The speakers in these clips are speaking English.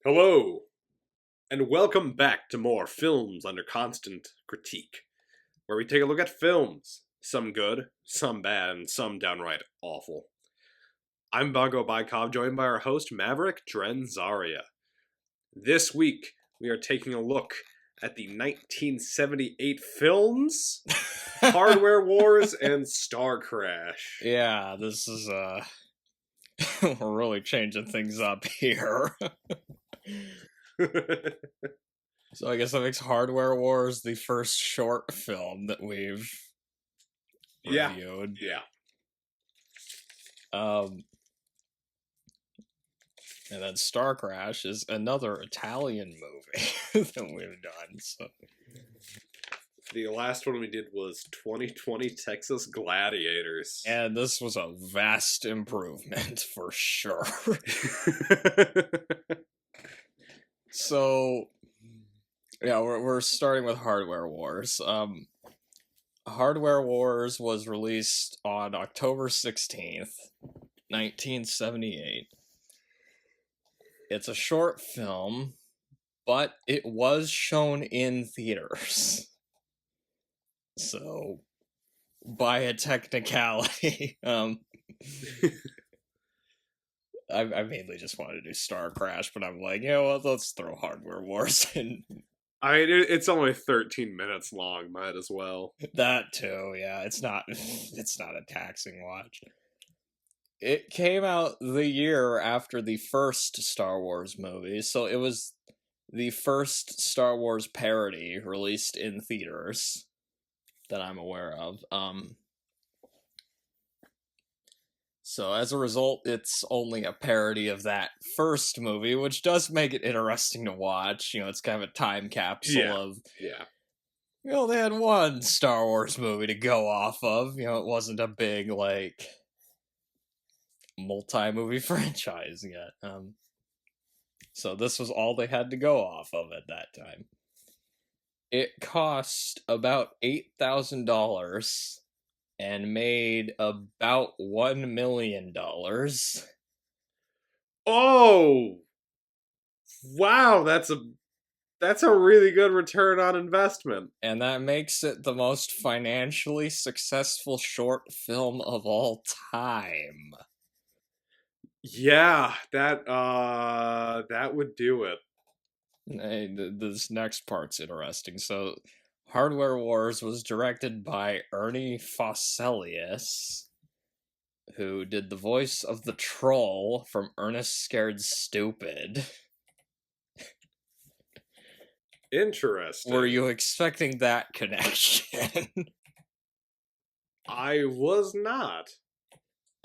Hello, and welcome back to more Films Under Constant Critique, where we take a look at films, some good, some bad, and some downright awful. I'm Bongo Baikov, joined by our host Maverick, Dren, Zaria. This week, we are taking a look at the 1978 films, Hardware Wars and Starcrash. Yeah, this is we're really changing things up here. So I guess that makes Hardware Wars the first short film that we've reviewed. Yeah. And then Starcrash is another Italian movie that we've done. So The last one we did was 2020 Texas Gladiators. and this was a vast improvement for sure. So yeah, we're starting with Hardware Wars. Hardware Wars was released on October 16th, 1978. It's a short film, but it was shown in theaters. So, by a technicality, I mainly just wanted to do Starcrash, but I'm like, let's throw Hardware Wars in. It's only 13 minutes long, might as well. That too, yeah. It's not a taxing watch. It came out the year after the first Star Wars movie, so it was the first Star Wars parody released in theaters that I'm aware of. So as a result, it's only a parody of that first movie, which does make it interesting to watch. It's kind of a time capsule of... Yeah. they had one Star Wars movie to go off of. It wasn't a big, multi-movie franchise yet. So this was all they had to go off of at that time. It cost about $8,000 and made about $1 million. Oh! Wow, that's a really good return on investment. And that makes it the most financially successful short film of all time. Yeah, that would do it. This next part's interesting. So, Hardware Wars was directed by Ernie Fosselius, who did the voice of the troll from Ernest Scared Stupid. Interesting. Were you expecting that connection? I was not.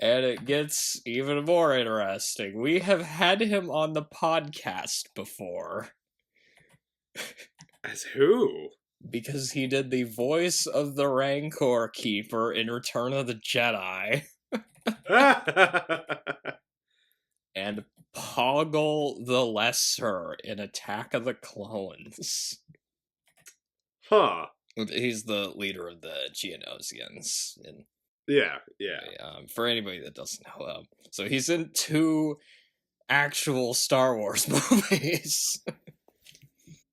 And it gets even more interesting. We have had him on the podcast before. As who? Because he did the voice of the Rancor Keeper in Return of the Jedi. And Poggle the Lesser in Attack of the Clones. Huh. He's the leader of the Geonosians. Yeah. For anybody that doesn't know. So he's in 2 actual Star Wars movies.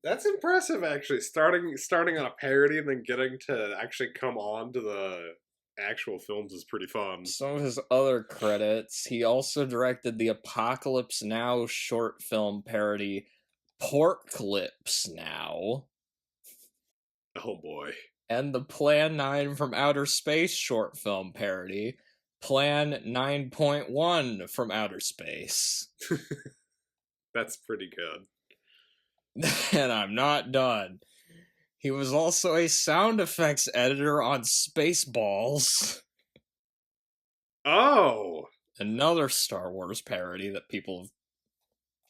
That's impressive, actually. Starting on a parody and then getting to actually come on to the actual films is pretty fun. Some of his other credits, he also directed the Apocalypse Now short film parody Porklips Now. Oh boy. And the Plan 9 from Outer Space short film parody, Plan 9.1 from Outer Space. That's pretty good. And I'm not done. He was also a sound effects editor on Spaceballs. Oh! Another Star Wars parody that people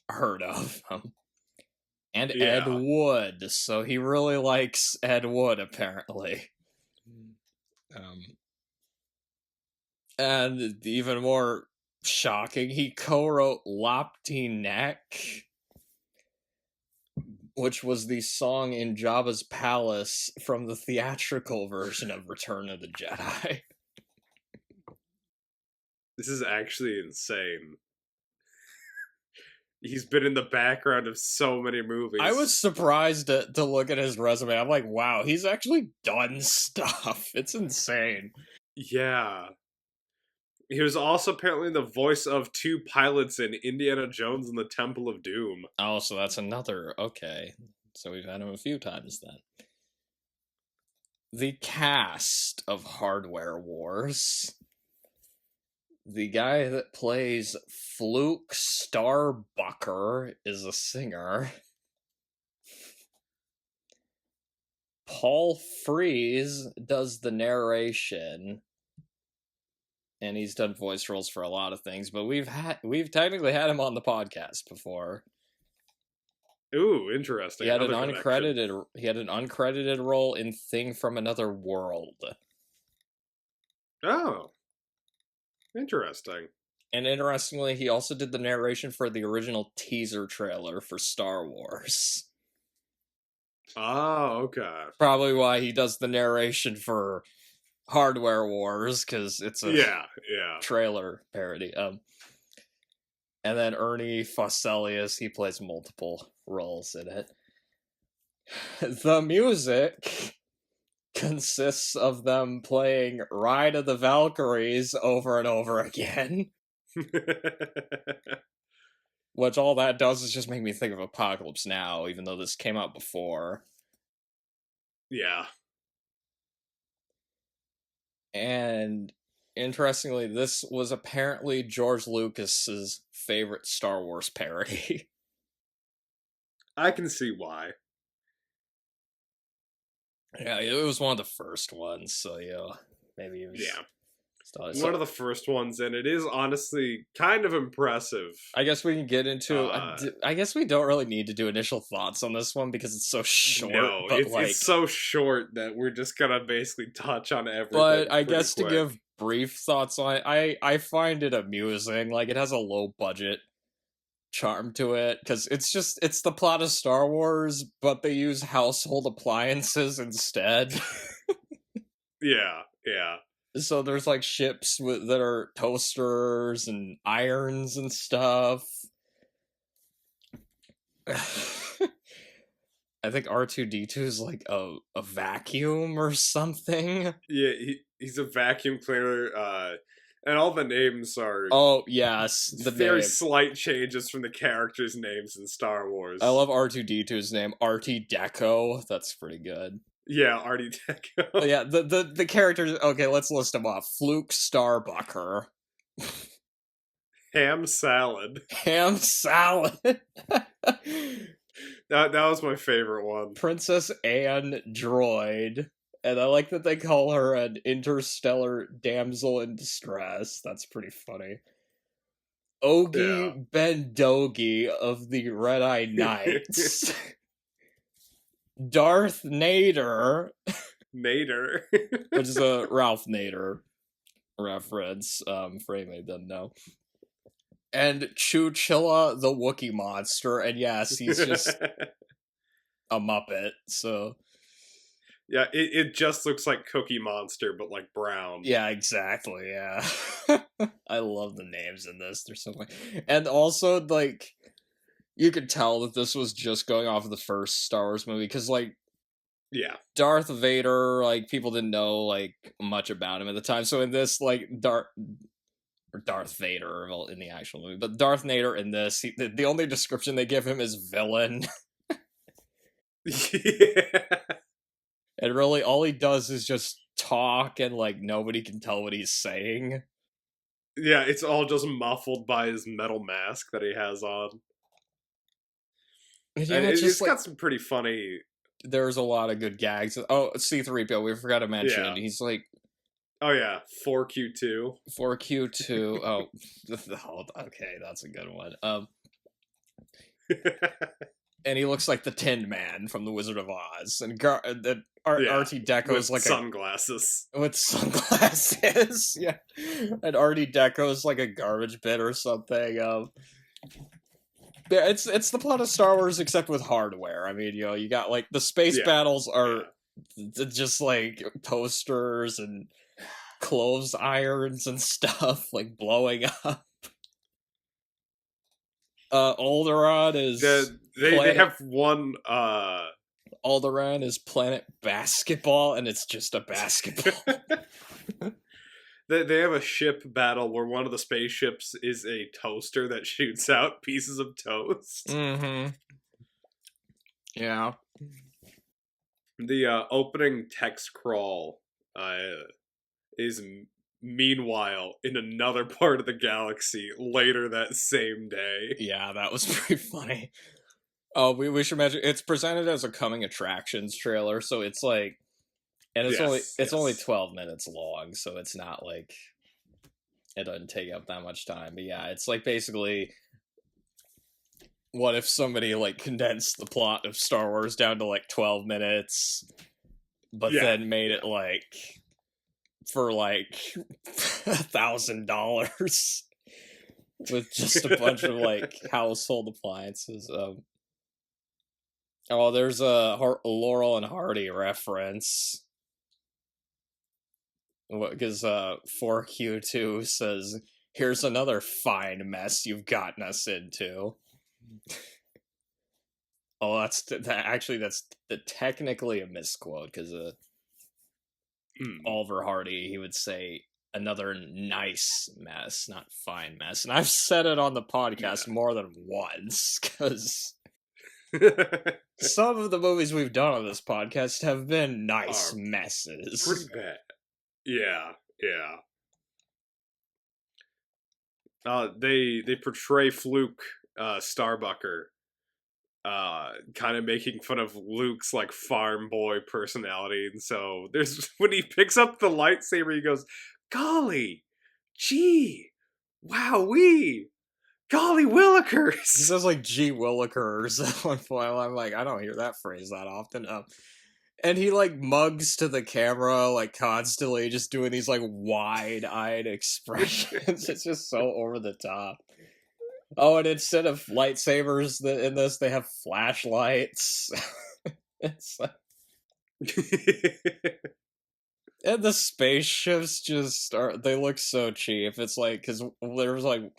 have heard of. And yeah. Ed Wood, so he really likes Ed Wood, apparently. And even more shocking, he co-wrote Lopty Neck, which was the song in Jabba's palace from the theatrical version of Return of the Jedi. This is actually insane. He's been in the background of so many movies. I was surprised to look at his resume. I'm like, wow, he's actually done stuff. It's insane. Yeah. He was also apparently the voice of 2 pilots in Indiana Jones and the Temple of Doom. Oh, so that's another. Okay. So we've had him a few times then. The cast of Hardware Wars. The guy that plays Fluke Starbucker is a singer. Paul Frees does the narration. And he's done voice roles for a lot of things, but we've technically had him on the podcast before. Ooh, interesting. He had an uncredited role in Thing from Another World. Oh. Interesting. And interestingly, he also did the narration for the original teaser trailer for Star Wars. Oh, okay. Probably why he does the narration for Hardware Wars, because it's a trailer parody. And then Ernie Fosselius, he plays multiple roles in it. The music consists of them playing Ride of the Valkyries over and over again. Which all that does is just make me think of Apocalypse Now, even though this came out before. Yeah. And interestingly, this was apparently George Lucas's favorite Star Wars parody. I can see why. Yeah, it was one of the first ones, so yeah, maybe it was... Yeah. So, one of the first ones, and it is honestly kind of impressive. I guess we can get into... I guess we don't really need to do initial thoughts on this one because it's so short. No, but it's so short that we're just gonna basically touch on everything. But I guess quick. to give brief thoughts on it, I find it amusing. Like, it has a low budget charm to it because it's the plot of Star Wars, but they use household appliances instead. Yeah. So there's like ships that are toasters and irons and stuff. I think R2-D2 is like a vacuum or something. Yeah, he's a vacuum cleaner, and all the names are... Oh, yes. The very slight changes from the characters' names in Star Wars. I love R2-D2's name, RT Deco. That's pretty good. Yeah, Artie Deco. Oh, yeah, the characters... Okay, let's list them off. Fluke Starbucker. Ham Salad. Ham Salad. That was my favorite one. Princess Anne Droid. And I like that they call her an interstellar damsel in distress. That's pretty funny. Ogie Bendogi of the Red-Eye Knights. Darth Nader. Nader. Which is a Ralph Nader reference, for anybody that doesn't know. And Chewchilla the Wookiee monster, and yes, he's just a Muppet, so... Yeah, it just looks like Cookie Monster, but like brown. Yeah, exactly, yeah. I love the names in this, they're so funny. And also, like, you could tell that this was just going off of the first Star Wars movie, because, like, yeah, Darth Vader, like, people didn't know, like, much about him at the time, so in this, like, Darth Vader, well, in the actual movie, but Darth Vader in this, the only description they give him is villain. Yeah. And really, all he does is just talk, and, like, nobody can tell what he's saying. Yeah, it's all just muffled by his metal mask that he has on. Yeah, and it's like, got some pretty funny... There's a lot of good gags. Oh, C-3PO, we forgot to mention. Yeah. He's like... Oh, yeah, 4Q2. 4Q2. Oh, okay, that's a good one. And he looks like the Tin Man from The Wizard of Oz. And R.T. Deco is like sunglasses. With sunglasses, yeah. And R.T. Deco is like a garbage bin or something. Yeah, it's the plot of Star Wars except with hardware. I mean, you know, you got like the space battles are just like toasters and clothes irons and stuff like blowing up. Alderaan is They have one Alderaan is Planet Basketball, and it's just a basketball. They have a ship battle where one of the spaceships is a toaster that shoots out pieces of toast. Mm-hmm. Yeah. The opening text crawl is meanwhile in another part of the galaxy later that same day. Yeah, that was pretty funny. Oh, we should mention it's presented as a coming attractions trailer, so it's like, and it's only 12 minutes long, so it's not like it doesn't take up that much time. But yeah, it's like basically, what if somebody like condensed the plot of Star Wars down to like 12 minutes, but then made it like for like $1,000 with just a bunch of like household appliances. Oh, there's a Laurel and Hardy reference. Because 4Q2 says, "Here's another fine mess you've gotten us into." Oh, that's technically a misquote, because Oliver Hardy, he would say, "Another nice mess, not fine mess." And I've said it on the podcast more than once, because some of the movies we've done on this podcast have been nice messes. Pretty bad. Yeah. They portray Fluke Starbucker kind of making fun of Luke's like farm boy personality, and so there's when he picks up the lightsaber, he goes, "Golly, gee, wowee, golly willikers." He says like "gee willikers" at one point. I'm like, I don't hear that phrase that often. And he like mugs to the camera like constantly, just doing these like wide-eyed expressions. It's just so over the top. Oh, and instead of lightsabers in this, they have flashlights. It's like... And the spaceships just are, they look so cheap. It's like, because there's like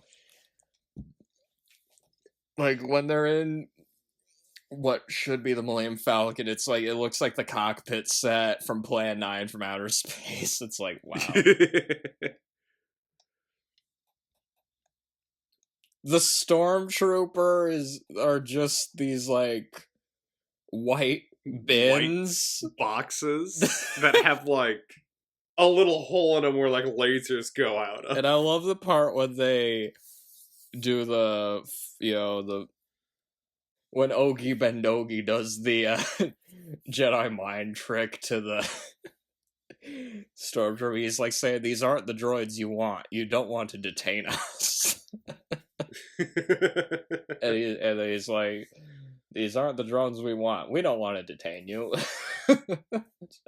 when they're in what should be the Millennium Falcon, it's like, it looks like the cockpit set from Plan 9 from outer space. It's like, wow. The stormtroopers are just these like white bins, white boxes that have like a little hole in them where like lasers go out of. And I love the part when they do the when Ogie Bendogi does the Jedi mind trick to the stormtrooper. He's like saying, "These aren't the droids you want. You don't want to detain us." and he's like, "These aren't the drones we want. We don't want to detain you."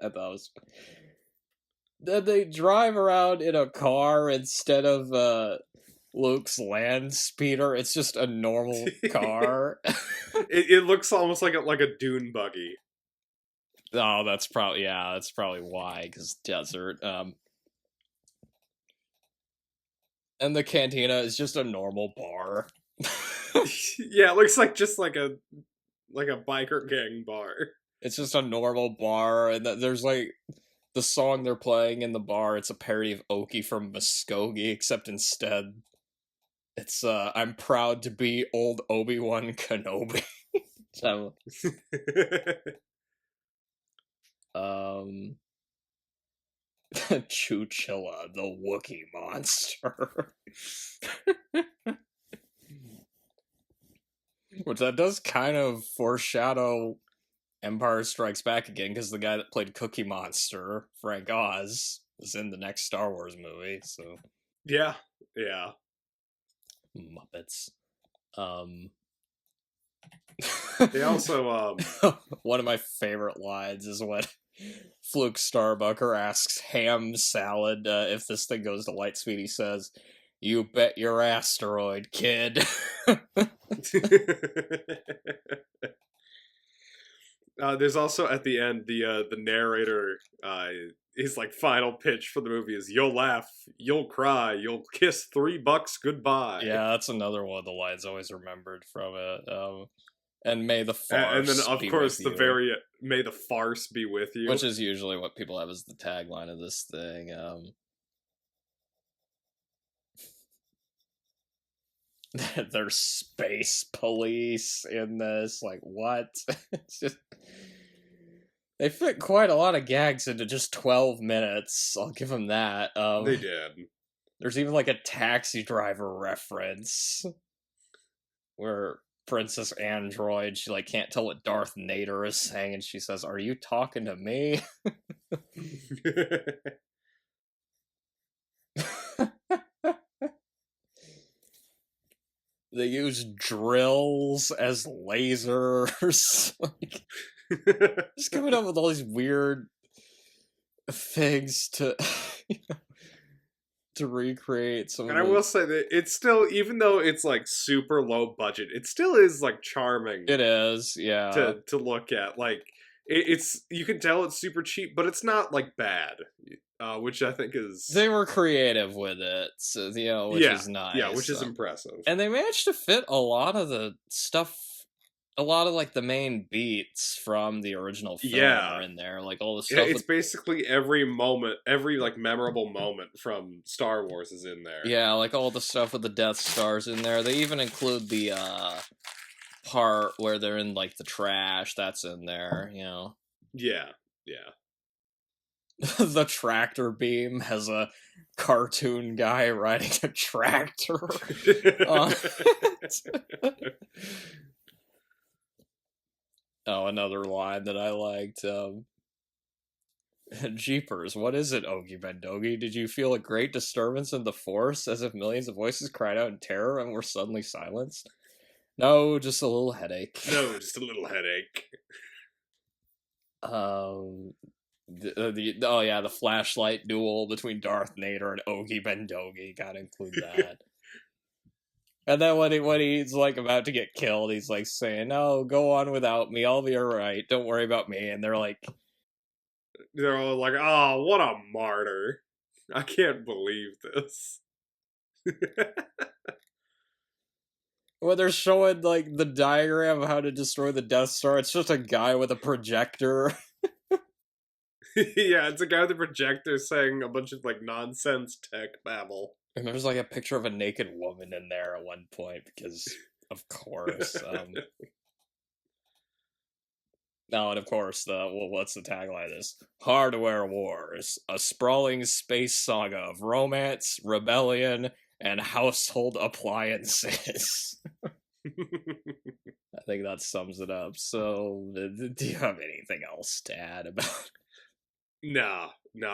At those. Then they drive around in a car instead of Luke's land speeder. It's just a normal car. It looks almost like a dune buggy. Oh, that's probably why, because desert. And the cantina is just a normal bar. Yeah, it looks like just like a biker gang bar. It's just a normal bar, and there's like the song they're playing in the bar. It's a parody of Okie from Muskogee, except instead it's "I'm proud to be old Obi-Wan Kenobi." So, Chewchilla, the Wookiee monster. Which that does kind of foreshadow Empire Strikes Back again, because the guy that played Cookie Monster, Frank Oz, is in the next Star Wars movie, so... Yeah. Muppets. They also, One of my favorite lines is when Fluke Starbucker asks Ham Salad if this thing goes to Lightspeed. He says, "You bet your asteroid, kid." There's also at the end the narrator his like final pitch for the movie is "You'll laugh, you'll cry, you'll kiss $3 goodbye." Yeah, that's another one of the lines always remembered from it. And may the And then farce of be course with the you, very "May the farce be with you," which is usually what people have as the tagline of this thing. There's space police in this. Like, what? It's just they fit quite a lot of gags into just 12 minutes. I'll give them that. They did. There's even like a Taxi Driver reference where Princess Android, she like can't tell what Darth Nader is saying, and she says, "Are you talking to me?" They use drills as lasers. Like, just coming up with all these weird things to to recreate some. And I will say that it's still, even though it's like super low budget, it still is like charming. It is, yeah. To look at, like it's you can tell it's super cheap, but it's not like bad, which I think is they were creative with it, so which is nice. Yeah, which is impressive. And they managed to fit a lot of the stuff. A lot of like the main beats from the original film are in there, like all the stuff. It's basically every moment, every like memorable moment from Star Wars is in there. Yeah, like all the stuff with the Death Stars in there. They even include the part where they're in like the trash. That's in there, Yeah. The tractor beam has a cartoon guy riding a tractor. Oh, another line that I liked. Jeepers, what is it, Ogie Bendogi? Did you feel a great disturbance in the force, as if millions of voices cried out in terror and were suddenly silenced? No, just a little headache. No, just a little headache. The flashlight duel between Darth Nader and Ogie Bendogi. Gotta include that. And then when he's like about to get killed, he's like saying, "No, go on without me. I'll be alright. Don't worry about me." And they're all like, "Oh, what a martyr! I can't believe this." When they're showing like the diagram of how to destroy the Death Star, it's just a guy with a projector. Yeah, it's a guy with a projector saying a bunch of like nonsense tech babble. And there's like a picture of a naked woman in there at one point, because of course. And of course, what's the tagline of this? Hardware Wars, a sprawling space saga of romance, rebellion, and household appliances. I think that sums it up. So, do you have anything else to add about it? No.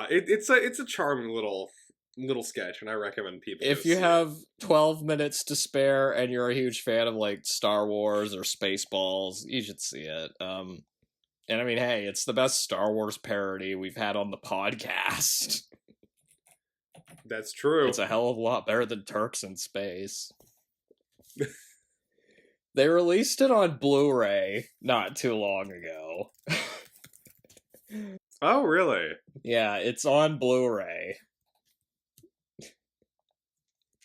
It's a charming little sketch, and I recommend people. If you have 12 minutes to spare and you're a huge fan of like Star Wars or Spaceballs, you should see it. And I mean, hey, it's the best Star Wars parody we've had on the podcast. That's true. It's a hell of a lot better than Turks in Space. They released it on Blu-ray not too long ago. Oh, really? Yeah, it's on Blu-ray.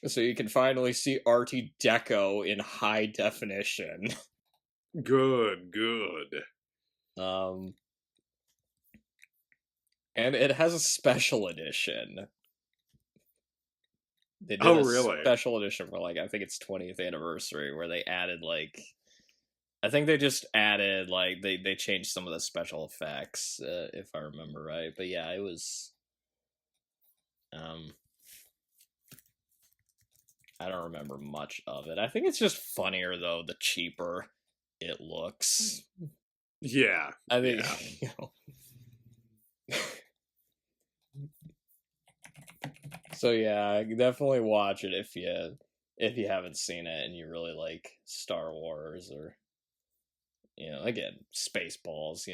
So you can finally see Artie Deco in high definition. Good. And it has a special edition. They did really? Special edition for like, I think it's 20th anniversary, where they added like, I think they just added like they changed some of the special effects, if I remember right. But yeah, it was I don't remember much of it. I think it's just funnier though, the cheaper it looks. Yeah. I think So yeah, definitely watch it if you haven't seen it and you really like Star Wars, or again, Spaceballs.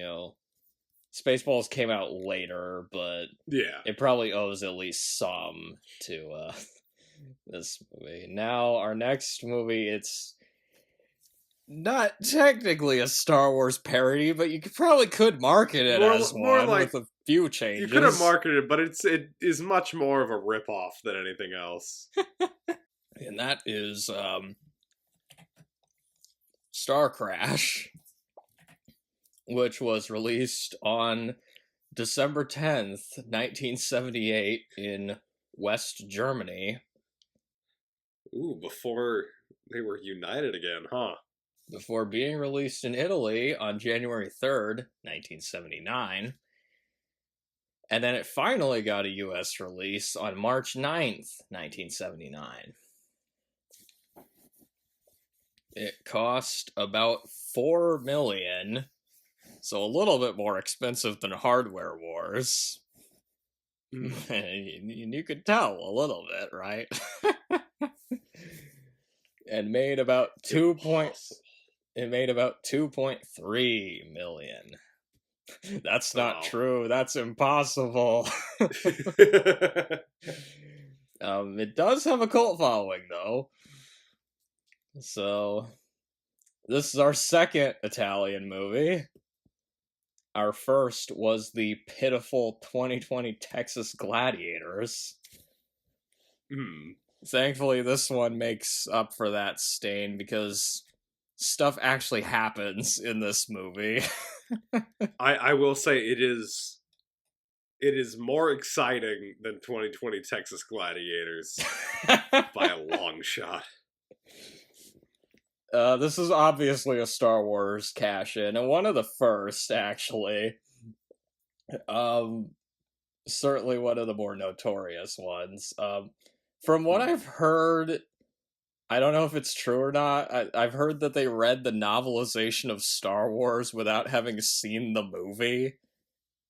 Spaceballs came out later, but yeah, it probably owes at least some to this movie. Now our next movie, it's not technically a Star Wars parody, but you probably could market it as More one like with a few you changes. could have marketed it, but it is much more of a ripoff than anything else. And that is Star Crash, which was released on December 10th, 1978 in West Germany. Ooh, before they were united again, huh? Before being released in Italy on January 3rd, 1979. And then it finally got a US release on March 9th, 1979. It cost about $4 million, so a little bit more expensive than Hardware Wars. You could tell a little bit, right? And made about It made about 2.3 million. That's not true. That's impossible. It does have a cult following, though. So, this is our second Italian movie. Our first was the pitiful 2020 Texas Gladiators. Thankfully, this one makes up for that stain because stuff actually happens in this movie. I will say it is more exciting than 2020 Texas Gladiators by a long shot. This is obviously a Star Wars cash-in, and one of the first, actually. Certainly one of the more notorious ones. From what I've heard, I don't know if it's true or not, I've heard that they read the novelization of Star Wars without having seen the movie,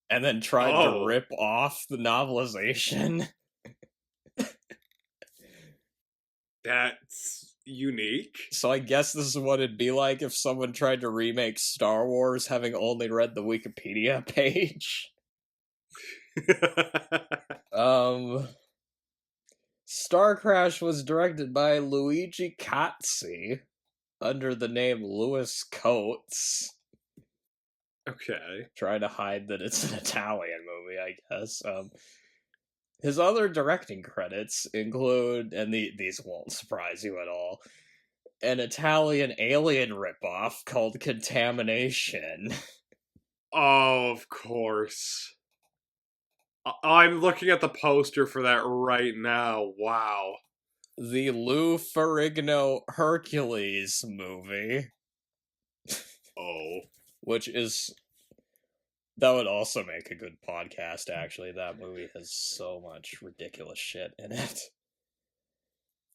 and then tried to rip off the novelization. That's unique. So I guess this is what it'd be like if someone tried to remake Star Wars having only read the Wikipedia page. Star Crash was directed by Luigi Cozzi under the name Louis Coates. Okay. Trying to hide that it's an Italian movie, I guess. His other directing credits include, and these won't surprise you at all, an Italian alien ripoff called Contamination. Oh, of course. I'm looking at the poster for that right now. Wow. The Lou Ferrigno Hercules movie. Which is... That would also make a good podcast, actually. That movie has so much ridiculous shit in it.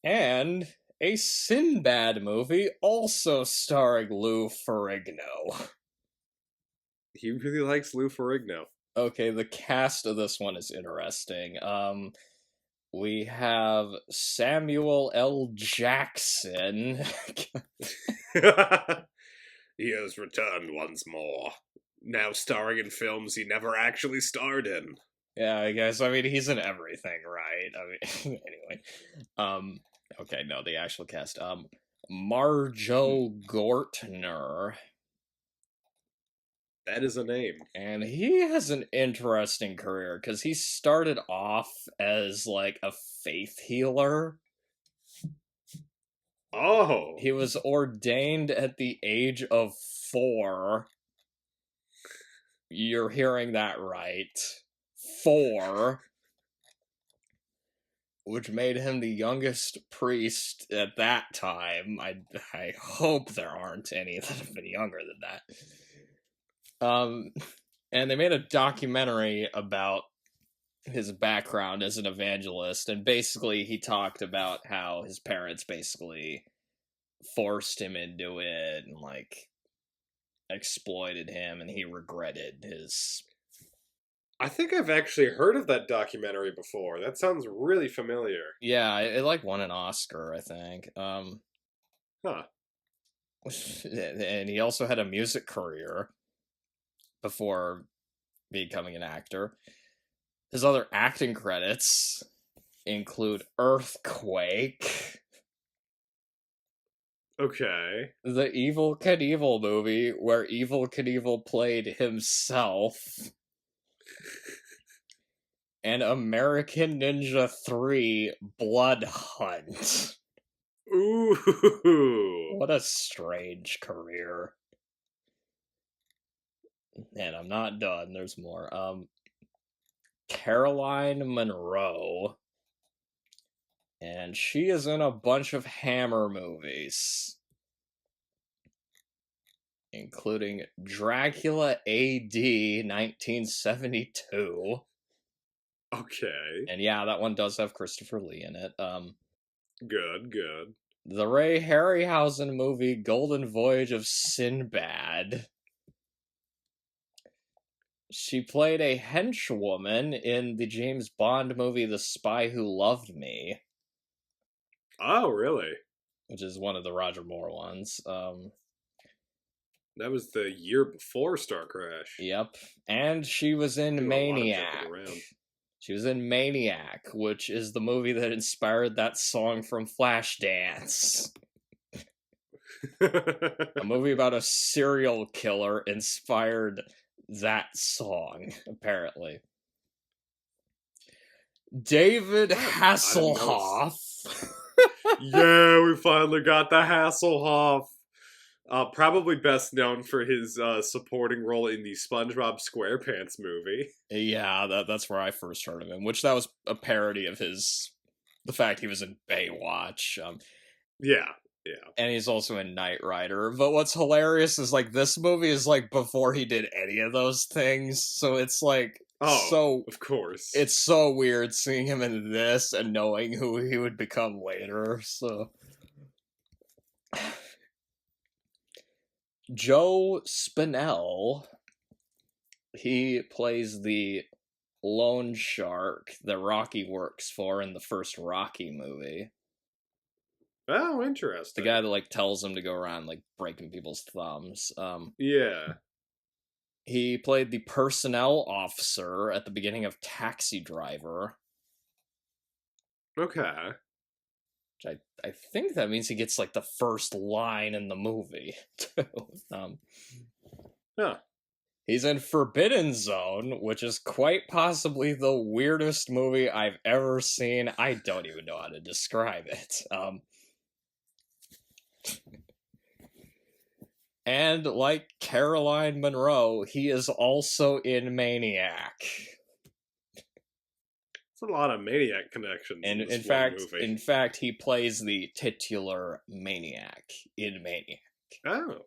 And a Sinbad movie also starring Lou Ferrigno. He really likes Lou Ferrigno. Okay, the cast of this one is interesting. We have Samuel L. Jackson. He has returned once more. Now starring in films he never actually starred in. Yeah, I guess. I mean, he's in everything, right? I mean, anyway. Okay, no, the actual cast. Marjo Gortner. That is a name. And he has an interesting career, because he started off as, like, a faith healer. Oh! He was ordained at the age of 4. You're hearing that right. 4. Which made him the youngest priest at that time. I hope there aren't any that have been younger than that. And they made a documentary about his background as an evangelist, and basically he talked about how his parents basically forced him into it and, like, exploited him, and he regretted his... I think I've actually heard of that documentary before. That sounds really familiar. Yeah, it like won an Oscar, I think. Huh. And he also had a music career before becoming an actor. His other acting credits include Earthquake. Okay. The Evil Knievel movie, where Evil Knievel played himself, and American Ninja 3 Blood Hunt. Ooh. What a strange career. And I'm not done, there's more. Caroline Munro. And she is in a bunch of Hammer movies, including Dracula AD 1972. Okay. And yeah, that one does have Christopher Lee in it. Good, good. The Ray Harryhausen movie Golden Voyage of Sinbad. She played a henchwoman in the James Bond movie The Spy Who Loved Me, Oh, really? which is one of the Roger Moore ones. That was the year before Starcrash. Yep. And she was in Doing a lot of jumping Maniac. around. She was in Maniac, which is the movie that inspired that song from Flashdance. A movie about a serial killer inspired that song, apparently. David Hasselhoff. Yeah, we finally got the Hasselhoff. Probably best known for his supporting role in the SpongeBob SquarePants movie. Yeah, that's where I first heard of him, which that was a parody of the fact he was in Baywatch. Yeah. And he's also in Knight Rider. But what's hilarious is, like, this movie is, like, before he did any of those things, so it's, like, of course. It's so weird seeing him in this and knowing who he would become later, so... Joe Spinell, he plays the loan shark that Rocky works for in the first Rocky movie. Oh, interesting. The guy that, like, tells him to go around, like, breaking people's thumbs. Yeah. He played the personnel officer at the beginning of Taxi Driver. Okay. Which I think that means he gets, like, the first line in the movie, too. Huh. He's in Forbidden Zone, which is quite possibly the weirdest movie I've ever seen. I don't even know how to describe it. And like Caroline Munro, he is also in Maniac. It's a lot of Maniac connections. And in fact, movie. In fact, he plays the titular Maniac in Maniac. Oh.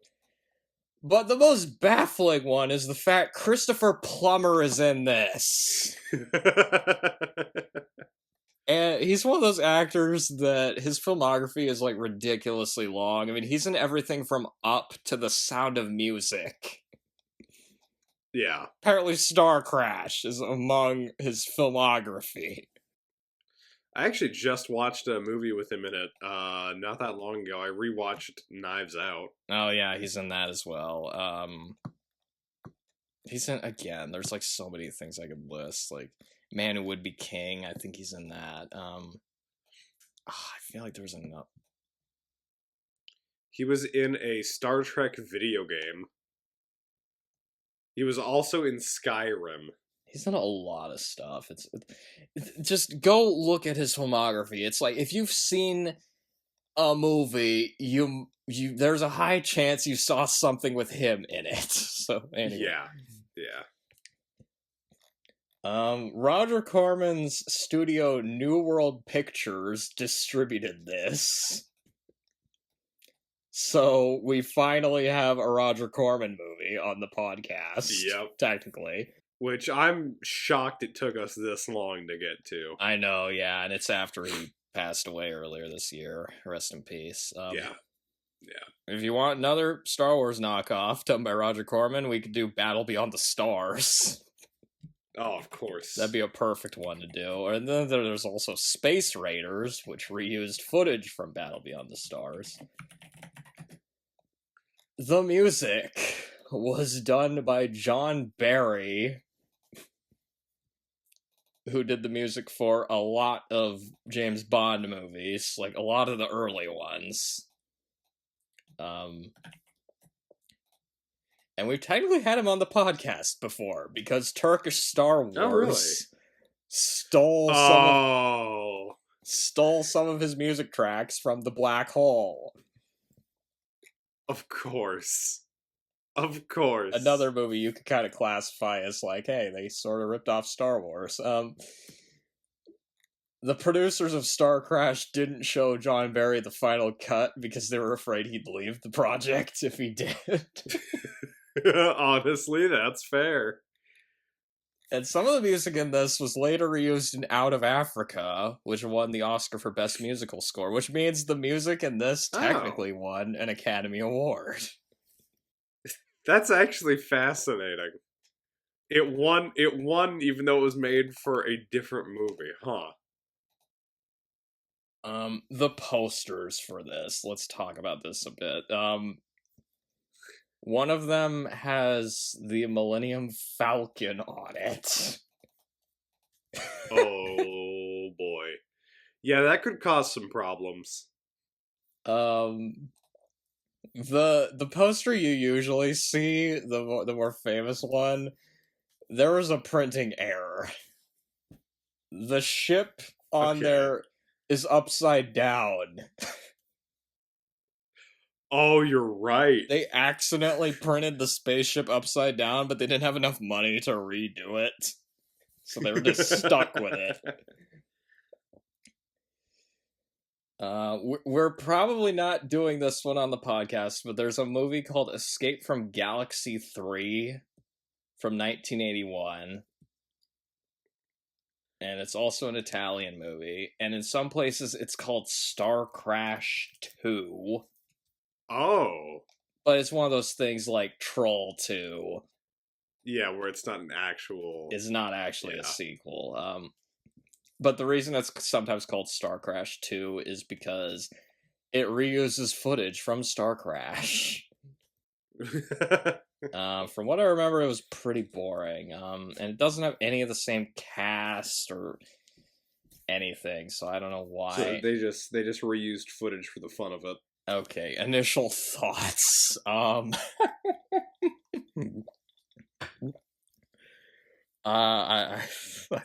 But the most baffling one is the fact Christopher Plummer is in this. And he's one of those actors that his filmography is, like, ridiculously long. I mean, he's in everything from Up to The Sound of Music. Yeah. Apparently Starcrash is among his filmography. I actually just watched a movie with him in it not that long ago. I rewatched Knives Out. Oh yeah, he's in that as well. He's in, again, there's, like, so many things I could list. Like, Man Who Would Be King, I think he's in that. I feel like there's enough. He was in a Star Trek video game. He was also in Skyrim. He's done a lot of stuff. It's just go look at his filmography. It's like, if you've seen a movie, you there's a high chance you saw something with him in it. So anyway. Yeah. Roger Corman's studio New World Pictures distributed this. So we finally have a Roger Corman movie on the podcast. Yep. Technically. Which I'm shocked it took us this long to get to. I know, yeah, and it's after he passed away earlier this year. Rest in peace. Yeah. If you want another Star Wars knockoff done by Roger Corman, we could do Battle Beyond the Stars. Oh, of course. That'd be a perfect one to do. And then there's also Space Raiders, which reused footage from Battle Beyond the Stars. The music was done by John Barry, who did the music for a lot of James Bond movies, like a lot of the early ones. And we've technically had him on the podcast before because Turkish Star Wars Oh, really? stole some of his music tracks from the Black Hole. Of course. Of course. Another movie you could kind of classify as like, hey, they sort of ripped off Star Wars. The producers of Starcrash didn't show John Barry the final cut because they were afraid he'd leave the project if he did. Honestly, that's fair. And some of the music in this was later reused in Out of Africa, which won the Oscar for Best Musical Score, which means the music in this technically won an Academy Award. That's actually fascinating. It won even though it was made for a different movie, huh? The posters for this, let's talk about this a bit. One of them has the Millennium Falcon on it. Oh boy. Yeah, that could cause some problems. The poster you usually see, the more famous one, there was a printing error. The ship on there is upside down. Oh, you're right. They accidentally printed the spaceship upside down, but they didn't have enough money to redo it. So they were just stuck with it. We're probably not doing this one on the podcast, but there's a movie called Escape from Galaxy 3 from 1981. And it's also an Italian movie. And in some places, it's called Star Crash 2. Oh. But it's one of those things like Troll 2. Yeah, where it's not an actual... It's not actually a sequel. But the reason that's sometimes called Star Crash 2 is because it reuses footage from Star Crash. From what I remember, it was pretty boring. And it doesn't have any of the same cast or anything, so I don't know why. So they just reused footage for the fun of it. Okay, initial thoughts. I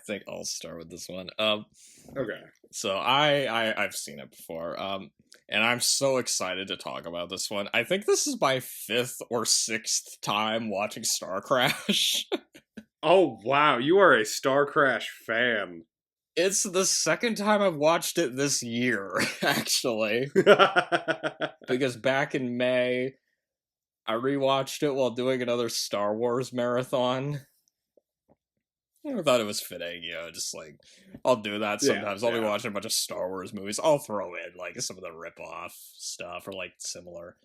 think I'll start with this one. Okay. So I've seen it before. And I'm so excited to talk about this one. I think this is my 5th or 6th time watching Star Crash. Oh wow, you are a Star Crash fan. It's the 2nd time I've watched it this year, actually. Because back in May, I rewatched it while doing another Star Wars marathon. I thought it was fitting, just like, I'll do that sometimes. I'll be watching a bunch of Star Wars movies. I'll throw in, like, some of the ripoff stuff or, like, similar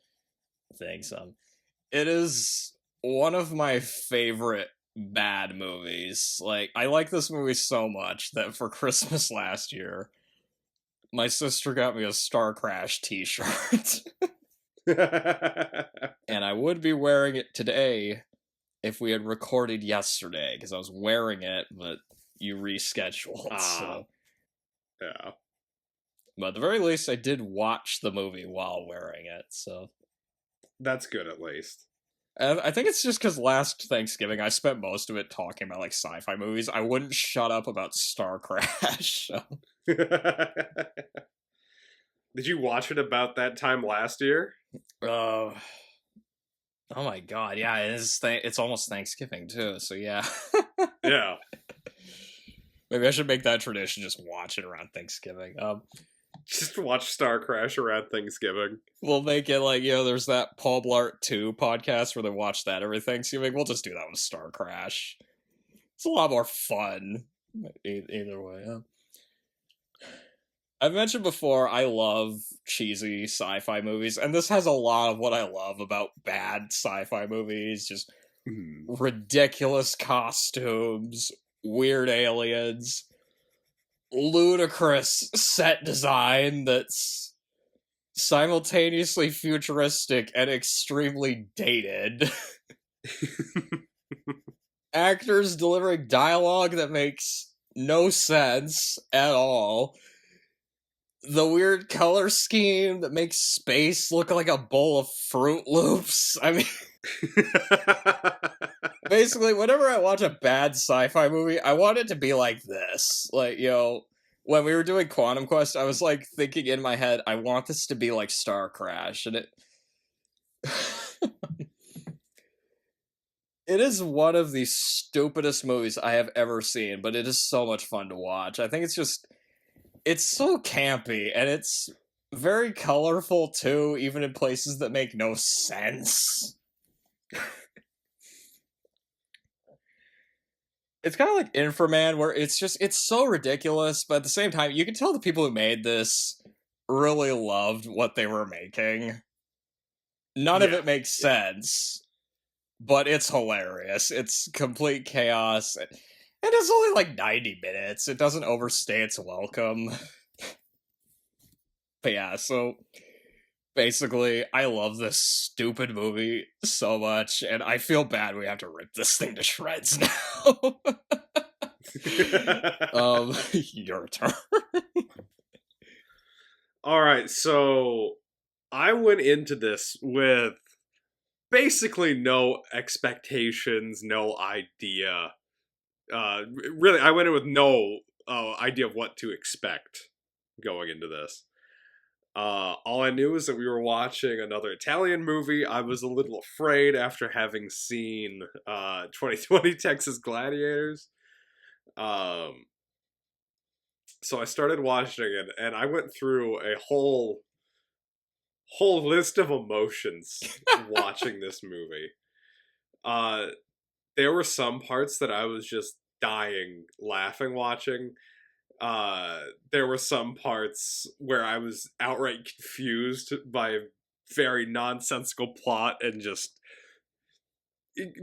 things. It is one of my favorite bad movies. Like, I like this movie so much that for Christmas last year, my sister got me a Star Crash t-shirt. And I would be wearing it today if we had recorded yesterday, because I was wearing it, but you rescheduled, so... Yeah. But at the very least, I did watch the movie while wearing it, so... That's good, at least. I think it's just because last Thanksgiving, I spent most of it talking about, like, sci-fi movies. I wouldn't shut up about Star Crash, so... Did you watch it about that time last year? Oh my god, yeah, it's almost Thanksgiving, too, so yeah. Yeah. Maybe I should make that tradition, just watch it around Thanksgiving. Just watch Star Crash around Thanksgiving. We'll make it like, there's that Paul Blart 2 podcast where they watch that every Thanksgiving. We'll just do that with Star Crash. It's a lot more fun. Either way, I've mentioned before, I love cheesy sci-fi movies, and this has a lot of what I love about bad sci-fi movies. Just ridiculous costumes, weird aliens, ludicrous set design that's simultaneously futuristic and extremely dated. Actors delivering dialogue that makes no sense at all. the weird color scheme that makes space look like a bowl of Fruit Loops. I mean, basically, whenever I watch a bad sci-fi movie, I want it to be like this. Like, when we were doing Quantum Quest, I was like thinking in my head, I want this to be like Star Crash, and it it is one of the stupidest movies I have ever seen, but it is so much fun to watch. I think it's so campy, and it's very colorful too, even in places that make no sense. It's kind of like Inframan, where it's so ridiculous, but at the same time, you can tell the people who made this really loved what they were making. None of it makes sense, but it's hilarious. It's complete chaos, and it's only like 90 minutes. It doesn't overstay its welcome. But yeah, so basically, I love this stupid movie so much, and I feel bad we have to rip this thing to shreds now. Your turn. Alright, so I went into this with basically no expectations, no idea. Really, I went in with no idea of what to expect going into this. All I knew is that we were watching another Italian movie. I was a little afraid after having seen 2020 Texas Gladiators. So I started watching it, and I went through a whole list of emotions watching this movie. There were some parts that I was just dying laughing watching. There were some parts where I was outright confused by a very nonsensical plot and just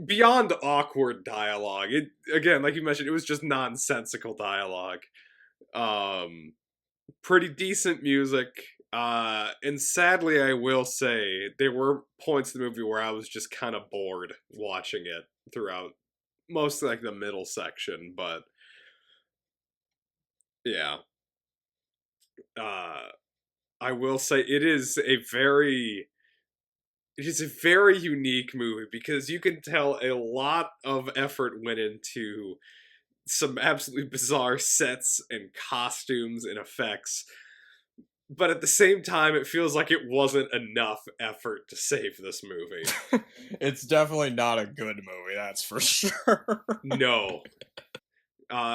beyond awkward dialogue. It, again, like you mentioned, it was just nonsensical dialogue. Pretty decent music. And sadly, I will say, there were points in the movie where I was just kind of bored watching it throughout mostly like the middle section, but yeah. I will say it is a very unique movie because you can tell a lot of effort went into some absolutely bizarre sets and costumes and effects. But at the same time, it feels like it wasn't enough effort to save this movie. It's definitely not a good movie, that's for sure. No.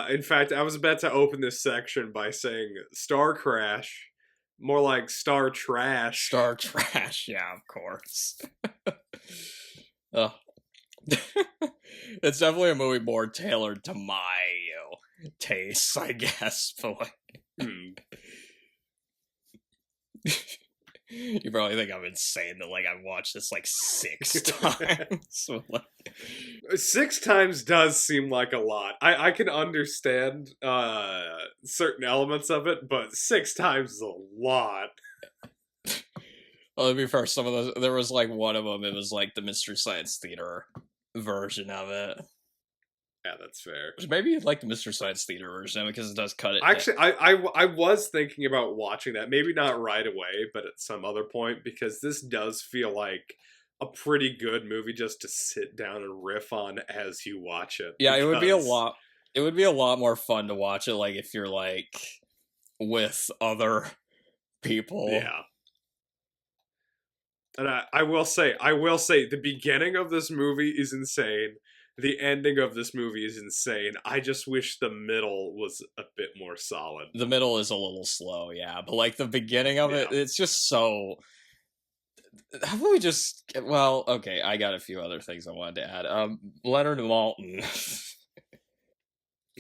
In fact, I was about to open this section by saying Star Crash. More like Star Trash. Star Trash, yeah, of course. It's definitely a movie more tailored to my tastes, I guess. But like, you probably think I'm insane that like I've watched this like 6 times. So, like, 6 times does seem like a lot. I can understand certain elements of it, but 6 times is a lot. Well, to be fair, some of those, there was like one of them, it was like the Mystery Science Theater version of it. Yeah, that's fair. Maybe you'd like the Mystery Science Theater version because it does cut it. Actually, I was thinking about watching that. Maybe not right away, but at some other point, because this does feel like a pretty good movie just to sit down and riff on as you watch it. Yeah, it would be a lot. It would be a lot more fun to watch it, like if you're like with other people. Yeah. And I will say, the beginning of this movie is insane. The ending of this movie is insane. I just wish the middle was a bit more solid. The middle is a little slow, yeah, but like the beginning of it, it's just so. How about we just? Well, okay, I got a few other things I wanted to add. Leonard Maltin.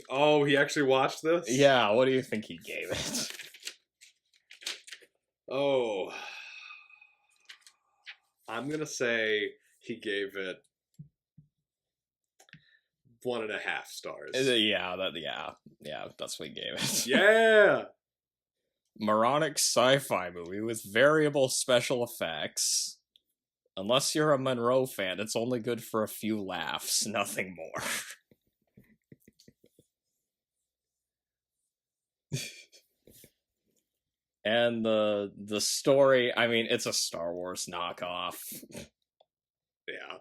Oh, he actually watched this? Yeah, what do you think he gave it? Oh. I'm gonna say he gave it 1.5 stars. Yeah, that's what he gave it. Yeah! Moronic sci-fi movie with variable special effects. Unless you're a Monroe fan, it's only good for a few laughs, nothing more. And the story, I mean, it's a Star Wars knockoff. Yeah.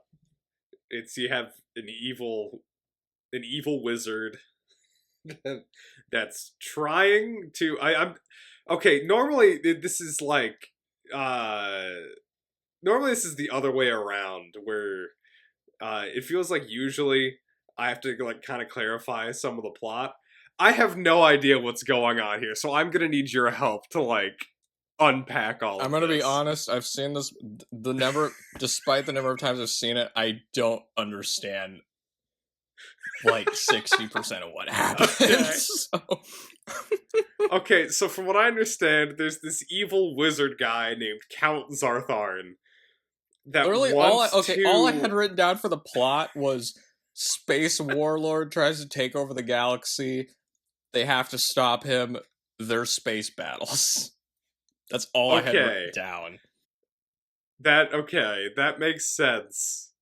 You have an evil wizard that's trying to I'm okay, normally this is like normally this is the other way around where it feels like usually I have to like kind of clarify some of the plot. I have no idea what's going on here, so I'm gonna need your help to like unpack all I'm of gonna be this. honest, I've seen this despite the number of times I've seen it, I don't understand like 60% of what happens. Okay, so from what I understand, there's this evil wizard guy named Count Zartharn that Literally, wants all I had written down for the plot was space warlord tries to take over the galaxy. They have to stop him. There's space battles. That's all I had written down. That makes sense.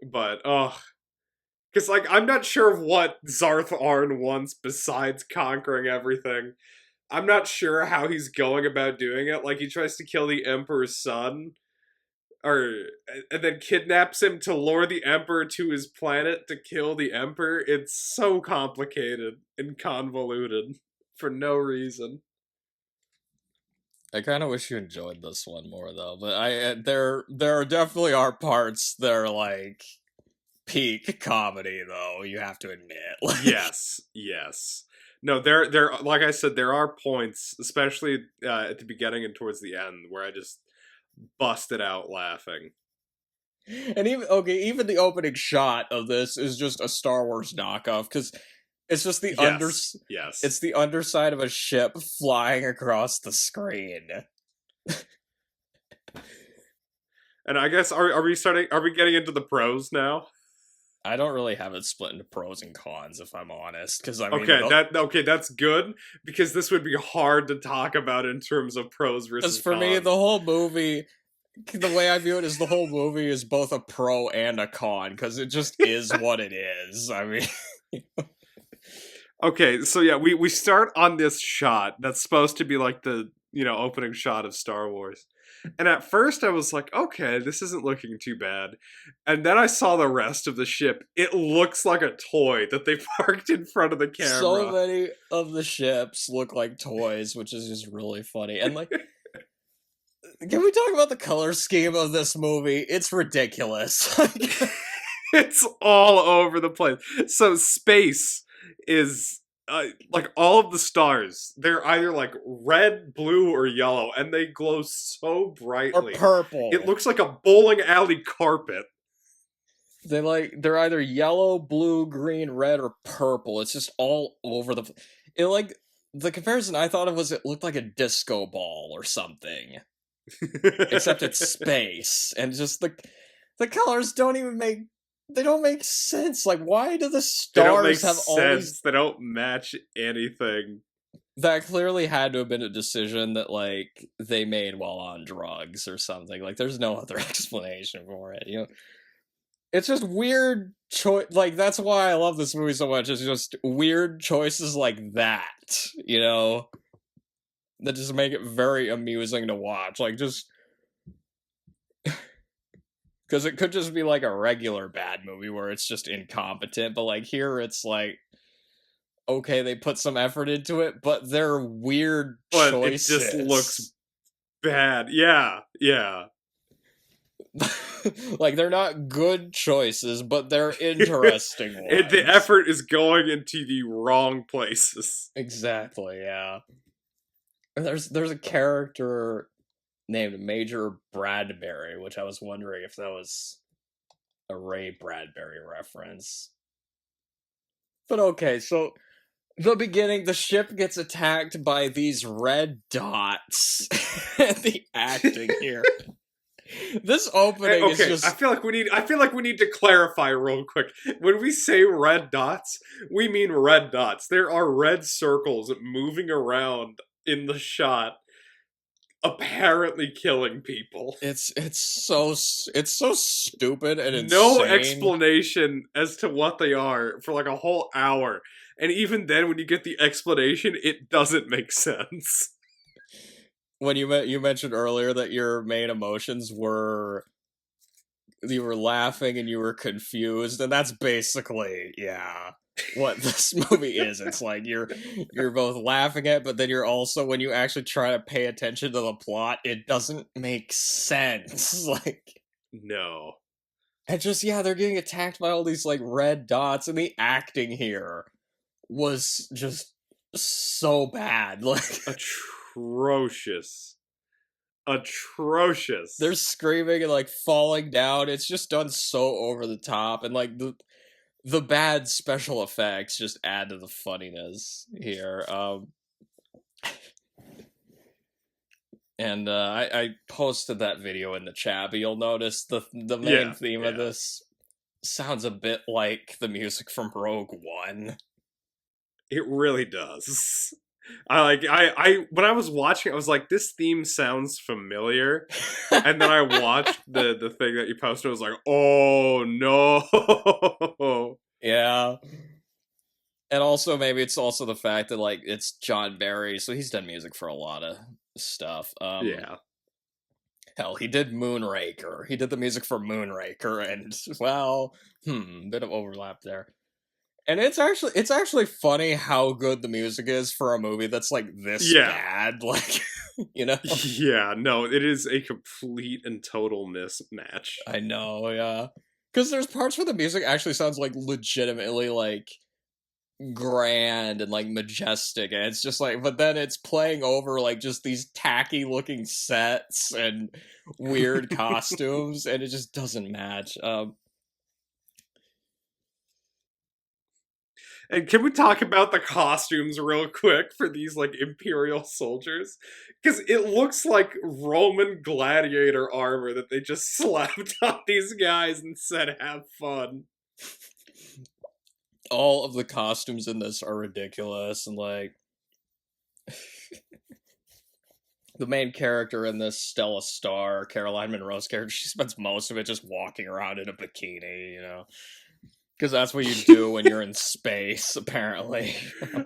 But because like I'm not sure of what Zartharn wants besides conquering everything. I'm not sure how he's going about doing it. Like he tries to kill the Emperor's son, and then kidnaps him to lure the Emperor to his planet to kill the Emperor. It's so complicated and convoluted for no reason. I kind of wish you enjoyed this one more though, but there definitely are parts that are like peak comedy though. You have to admit. Like, yes. No, there. Like I said, there are points, especially at the beginning and towards the end, where I just busted out laughing. And even the opening shot of this is just a Star Wars knockoff because it's just yes. it's the underside of a ship flying across the screen. And I guess are we getting into the pros now? I don't really have it split into pros and cons, if I'm honest. Because I mean, that's good because this would be hard to talk about in terms of pros versus. Because for me, the whole movie, the way I view it is the whole movie is both a pro and a con because it just is what it is. I mean, okay, so yeah, we start on this shot that's supposed to be like the opening shot of Star Wars. And at first I was like, okay, this isn't looking too bad. And then I saw the rest of the ship. It looks like a toy that they parked in front of the camera. So many of the ships look like toys, which is just really funny. And like, can we talk about the color scheme of this movie? It's ridiculous. It's all over the place. So space is like all of the stars, they're either like red, blue, or yellow, and they glow so brightly. Or purple. It looks like a bowling alley carpet. They're either yellow, blue, green, red, or purple. It's just all over the. It like the comparison I thought of was it looked like a disco ball or something, except it's space, and just the colors don't even make. They don't make sense. Like, why do the stars have all these... They don't match anything. That clearly had to have been a decision that, like, they made while on drugs or something. Like, there's no other explanation for it, It's just weird choice. Like, that's why I love this movie so much. It's just weird choices like that, that just make it very amusing to watch. Like, just... Because it could just be like a regular bad movie where it's just incompetent, but like here it's like, okay, they put some effort into it, but they're weird choices. It just looks bad. Yeah. Like they're not good choices, but they're interesting ones. The effort is going into the wrong places. Exactly, yeah. And there's a character named Major Bradbury, which I was wondering if that was a Ray Bradbury reference. But okay, so the beginning, the ship gets attacked by these red dots. The acting here. This opening is just... I feel like we need to clarify real quick. When we say red dots, we mean red dots. There are red circles moving around in the shot, apparently killing people. It's so stupid and insane. No explanation as to what they are for like a whole hour. And even then, when you get the explanation, it doesn't make sense. when you mentioned earlier that your main emotions were you were laughing and you were confused, and that's basically what this movie is. It's like you're both laughing at, but then you're also, when you actually try to pay attention to the plot, it doesn't make sense. Like, No. and just they're getting attacked by all these like red dots, and the acting here was just so bad. Like, Atrocious. Atrocious. they're screaming and like falling down. It's just done so over the top, and like the bad special effects just add to the funniness here. And I posted that video in the chat, but you'll notice the main theme of this sounds a bit like the music from Rogue One. It really does. I when I was watching, I was like, this theme sounds familiar. And then I watched the thing that you posted, I was like, oh no. Yeah. And also, maybe it's also the fact that, like, it's John Barry, so he's done music for a lot of stuff. Yeah. Hell, he did Moonraker. He did the music for Moonraker, and, well, bit of overlap there. And it's actually funny how good the music is for a movie that's, like, this bad. Like, you know? Yeah, no, it is a complete and total mismatch. I know, yeah. Because there's parts where the music actually sounds, like, legitimately, like, grand and like majestic, and it's just like, but then it's playing over like just these tacky looking sets and weird costumes, and it just doesn't match. And can we talk about the costumes real quick for these like Imperial soldiers? Because it looks like Roman gladiator armor that they just slapped on these guys and said, "Have fun." All of the costumes in this are ridiculous, and like the main character in this, Stella Star, Caroline Munro's character, she spends most of it just walking around in a bikini, you know, because that's what you do when you're in space, apparently.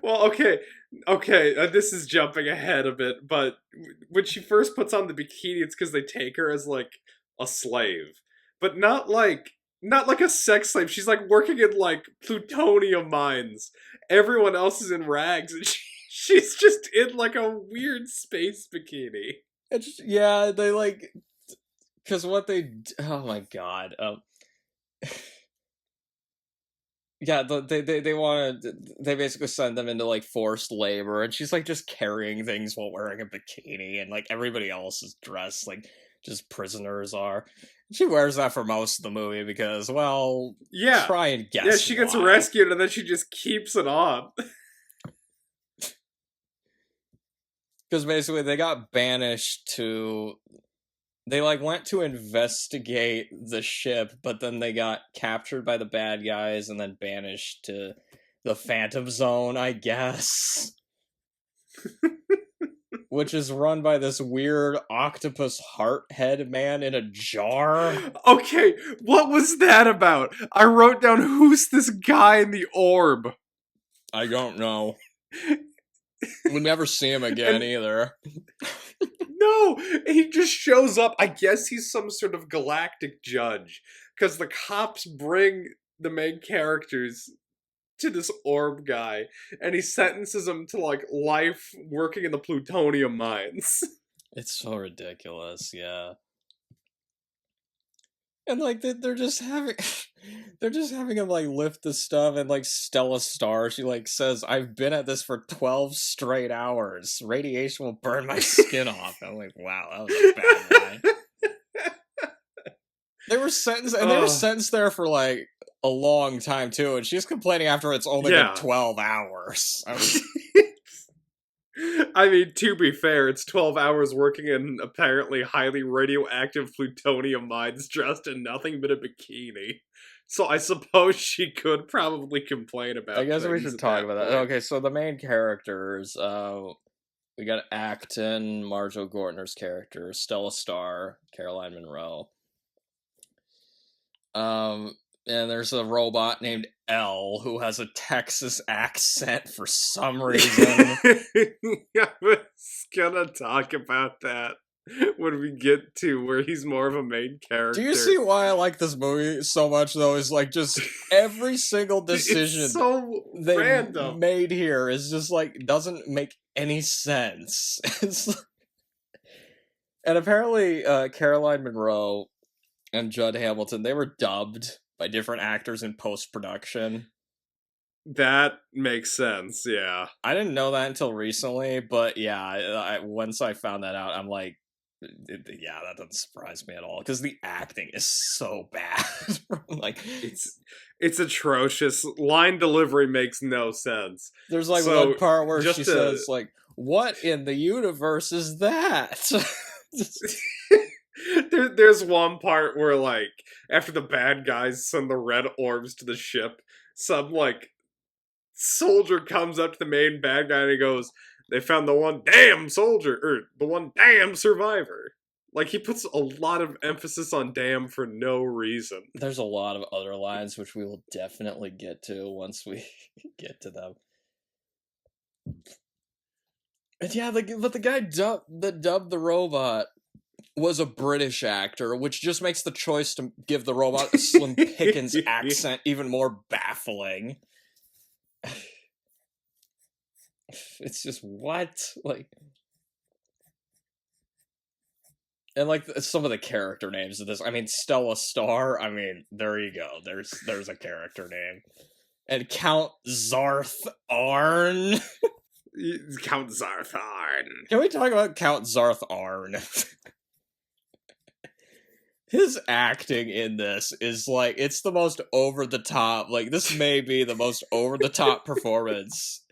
Well, okay, this is jumping ahead a bit, but when she first puts on the bikini, it's because they take her as like a slave, but not like a sex slave. She's like working in like plutonium mines. Everyone else is in rags, and she's just in like a weird space bikini. It's, yeah, they like, because what they, oh my god, yeah, they want to, they basically send them into like forced labor, and she's like just carrying things while wearing a bikini, and like everybody else is dressed like just prisoners are. She wears that for most of the movie because, well, try and guess. Yeah, she gets rescued and then she just keeps it on. Because basically they got banished to, they like went to investigate the ship, but then they got captured by the bad guys and then banished to the Phantom Zone, I guess. Which is run by this weird octopus heart head man in a jar. Okay, what was that about? I wrote down, who's this guy in the orb? I don't know. We never see him again either. No, he just shows up. I guess he's some sort of galactic judge, because the cops bring the main characters to this orb guy, and he sentences them to like life working in the plutonium mines. It's so ridiculous, yeah. And like they're just having him like lift the stuff, and like Stella Star, she like says, "I've been at this for 12 straight hours. Radiation will burn my skin off." I'm like, wow, that was a bad line. They were sentenced there for like a long time too, and she's complaining after it's only been 12 hours. I mean, to be fair, it's 12 hours working in apparently highly radioactive plutonium mines dressed in nothing but a bikini. So I suppose she could probably complain about it. I guess we should talk about that. Okay, so the main characters, we got Acton, Marjo Gortner's character, Stella Star, Caroline Munro. And there's a robot named L who has a Texas accent for some reason. I was gonna talk about that when we get to where he's more of a main character. Do you see why I like this movie so much, though? Is like just every single decision it's so they random. made here is just like doesn't make any sense. And apparently, Caroline Munro and Judd Hamilton, they were dubbed by different actors in post-production. That makes sense, yeah. I didn't know that until recently, but yeah, once I found that out, I'm like, yeah, that doesn't surprise me at all, because the acting is so bad. Like, it's atrocious. Line delivery makes no sense. There's like one part where she says, like, what in the universe is that? There's one part where, like, after the bad guys send the red orbs to the ship, some, like, soldier comes up to the main bad guy and he goes, they found the one damn soldier, or the one damn survivor. Like, he puts a lot of emphasis on damn for no reason. There's a lot of other lines which we will definitely get to once we get to them. And yeah, but the guy that dubbed the robot was a British actor, which just makes the choice to give the robot a Slim Pickens accent even more baffling. It's just, what? Like... And, like, some of the character names of this, I mean, Stella Star, I mean, there you go. There's a character name. And Count Zarth Arn. Count Zarth Arn. Can we talk about Count Zarth Arn? His acting in this is, like, it's the most over-the-top, like, this may be the most over-the-top performance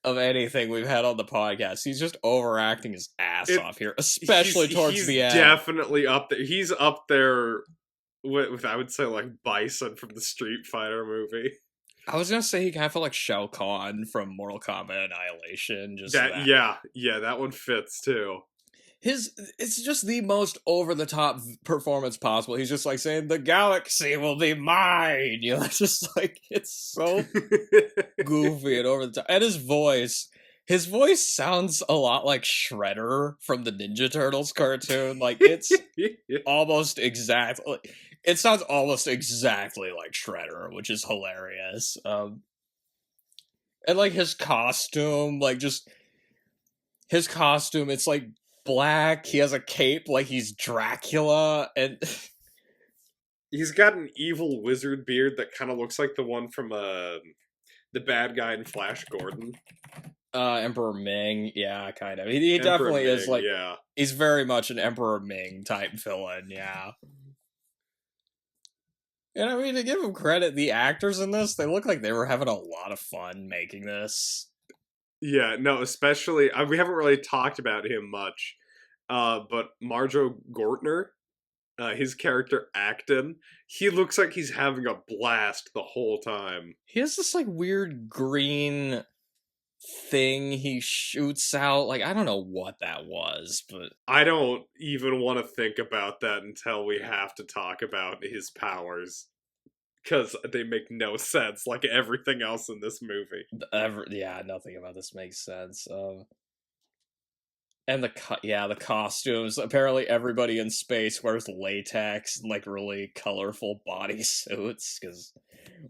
of anything we've had on the podcast. He's just overacting his ass off here, especially towards the end. He's definitely up there. He's up there with, I would say, like, Bison from the Street Fighter movie. I was gonna say he kind of felt like Shao Kahn from Mortal Kombat Annihilation. Yeah, that one fits too. It's just the most over-the-top performance possible. He's just like saying, the galaxy will be mine! You know, it's just like, it's so goofy and over-the-top. And his voice sounds a lot like Shredder from the Ninja Turtles cartoon. Like, it's almost exactly... It sounds almost exactly like Shredder, which is hilarious. And, like, his costume, like, just... His costume, it's, like, black, he has a cape like he's Dracula, and he's got an evil wizard beard that kind of looks like the one from the bad guy in Flash Gordon. Emperor Ming, yeah, kind of. He definitely Ming, is like, yeah. He's very much an Emperor Ming type villain, yeah. And I mean, to give him credit, the actors in this, they look like they were having a lot of fun making this. Yeah, no, especially, we haven't really talked about him much, but Marjo Gortner, his character Acton, he looks like he's having a blast the whole time. He has this, like, weird green thing he shoots out, like, I don't know what that was, but... I don't even want to think about that until we have to talk about his powers. Because they make no sense, like everything else in this movie. Yeah, nothing about this makes sense. And the costumes. Apparently everybody in space wears latex and, like, really colorful bodysuits, because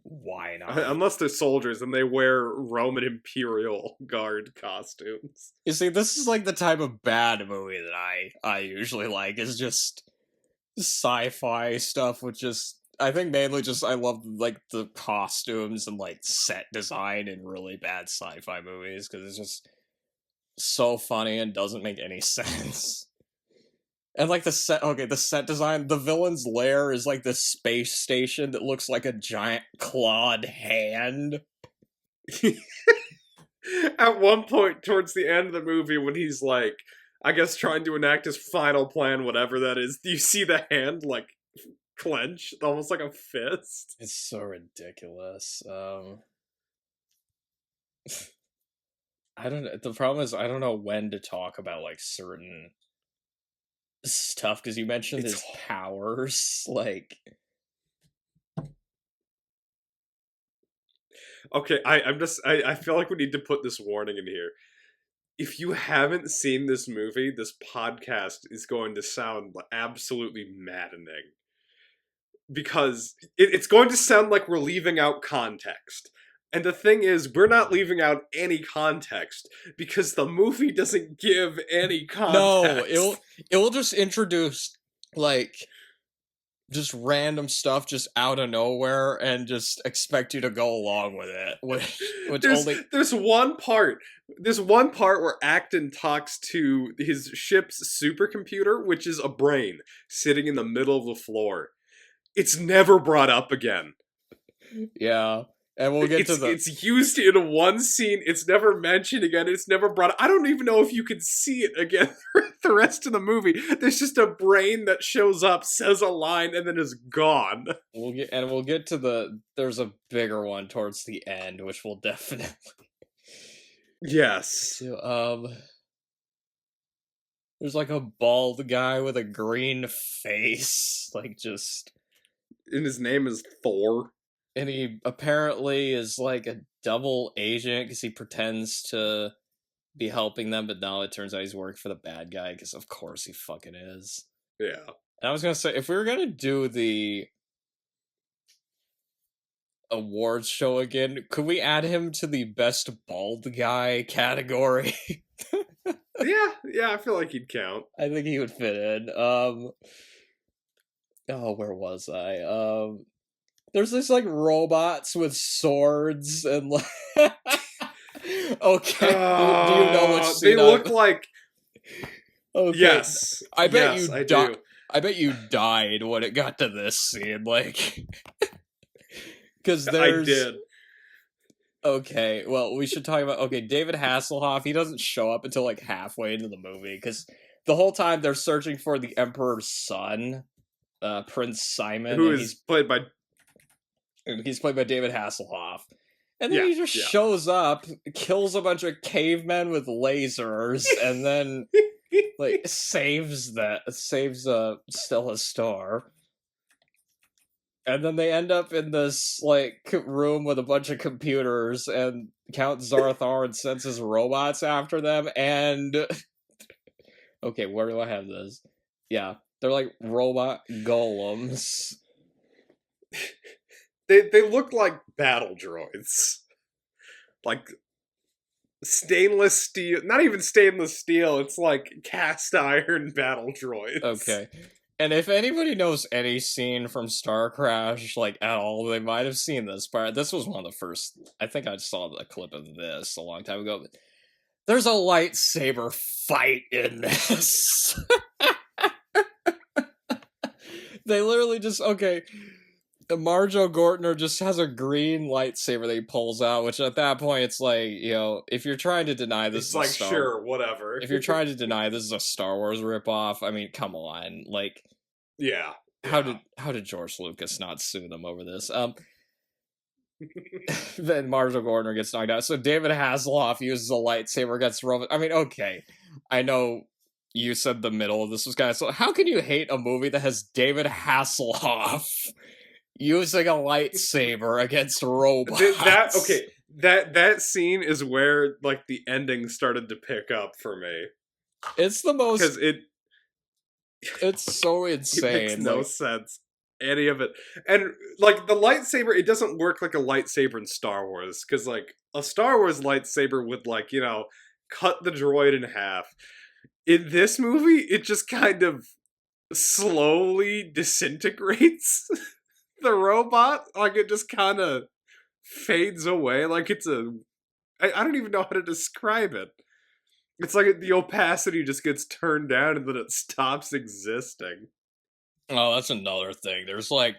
why not? Unless they're soldiers and they wear Roman Imperial Guard costumes. You see, this is, like, the type of bad movie that I usually like, is just sci-fi stuff with just... I think mainly just I love, like, the costumes and, like, set design in really bad sci-fi movies, because it's just so funny and doesn't make any sense. And, like, the set design, the villain's lair is, like, this space station that looks like a giant clawed hand. At one point towards the end of the movie, when he's, like, I guess trying to enact his final plan, whatever that is, do you see the hand, like, clench, almost like a fist? It's so ridiculous. I don't know. The problem is I don't know when to talk about, like, certain stuff, because you mentioned his powers, like... Okay, I feel like we need to put this warning in here. If you haven't seen this movie, this podcast is going to sound absolutely maddening. Because it's going to sound like we're leaving out context. And the thing is, we're not leaving out any context because the movie doesn't give any No, context. it will just introduce like just random stuff just out of nowhere and just expect you to go along with it. Which there's only there's one part there's one part where Acton talks to his ship's supercomputer, which is a brain sitting in the middle of the floor. It's never brought up again. yeah. And we'll get to the It's used in one scene. It's never mentioned again. It's never brought. I don't even know if you can see it again the rest of the movie. There's just a brain that shows up, says a line, and then is gone. we'll get to the there's a bigger one towards the end, which will definitely Yes. so, there's like a bald guy with a green face, like just And his name is Thor. and he apparently is like a double agent because he pretends to be helping them, but no, it turns out he's working for the bad guy because of course he fucking is. Yeah. And I was gonna say, if we were gonna do the awards show again, could we add him to the best bald guy category? Yeah, I feel like he'd count. I think he would fit in. Oh, where was I? There's this like robots with swords and like. Okay, do you know what scene they look like? Okay. Yes, I bet yes, you I do. I bet you died when it got to this scene, like, because there's. I did. Okay, well, we should talk about. Okay, David Hasselhoff. He doesn't show up until like halfway into the movie because the whole time they're searching for the Emperor's son, Prince Simon, Who is played by? he's played by David Hasselhoff. And then Yeah, he just yeah. shows up, kills a bunch of cavemen with lasers, and then like saves Stella Star. And then they end up in this like room with a bunch of computers, and Count Zaratharan sends his robots after them. And okay, where do I have this? Yeah, they're like robot golems. They look like battle droids, like stainless steel. Not even stainless steel. It's like cast iron battle droids. Okay. And if anybody knows any scene from Starcrash, like, at all, they might have seen this part. This was one of the first... I think I saw a clip of this a long time ago. There's a lightsaber fight in this. They literally just... Okay, Marjo Gortner just has a green lightsaber that he pulls out, which at that point, it's like, you know, if you're trying to deny this it's like, sure, whatever. If you're trying to deny this is a Star Wars ripoff, I mean, come on. Like... Yeah. How did George Lucas not sue them over this? Then Marshall Gardner gets knocked out. So David Hasselhoff uses a lightsaber against Roman. I mean, okay, I know you said the middle of this was kind of so. How can you hate a movie that has David Hasselhoff using a lightsaber against robots? That scene is where like the ending started to pick up for me. It's the most because it's so insane. It makes no sense. Any of it. And, like, the lightsaber, it doesn't work like a lightsaber in Star Wars. Because, like, a Star Wars lightsaber would, like, you know, cut the droid in half. In this movie, it just kind of slowly disintegrates the robot. Like, it just kind of fades away. Like, it's a... I don't even know how to describe it. It's like the opacity just gets turned down and then it stops existing. Oh, that's another thing. There's like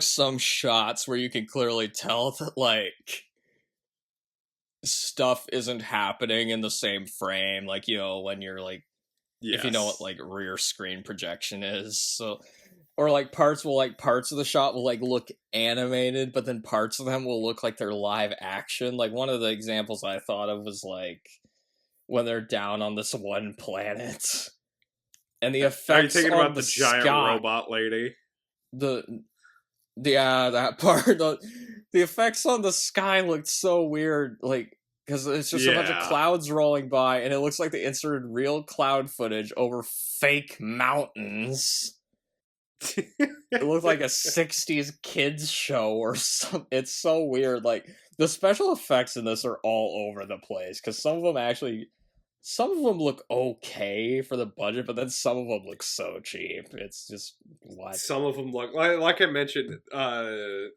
some shots where you can clearly tell that like stuff isn't happening in the same frame. Like, you know, when you're like, yes. If you know what like rear screen projection is. So, or like parts of the shot will like look animated, but then parts of them will look like they're live action. Like one of the examples I thought of was like when they're down on this one planet. And the effects. Are you thinking on about the giant robot lady? That part. the effects on the sky looked so weird, like, because it's just a bunch of Yeah. clouds rolling by, and it looks like they inserted real cloud footage over fake mountains. It looked like a 60s kids show or something. It's so weird. Like, the special effects in this are all over the place, because some of them look okay for the budget, but then some of them look so cheap. It's just, what? Some of them look like I mentioned.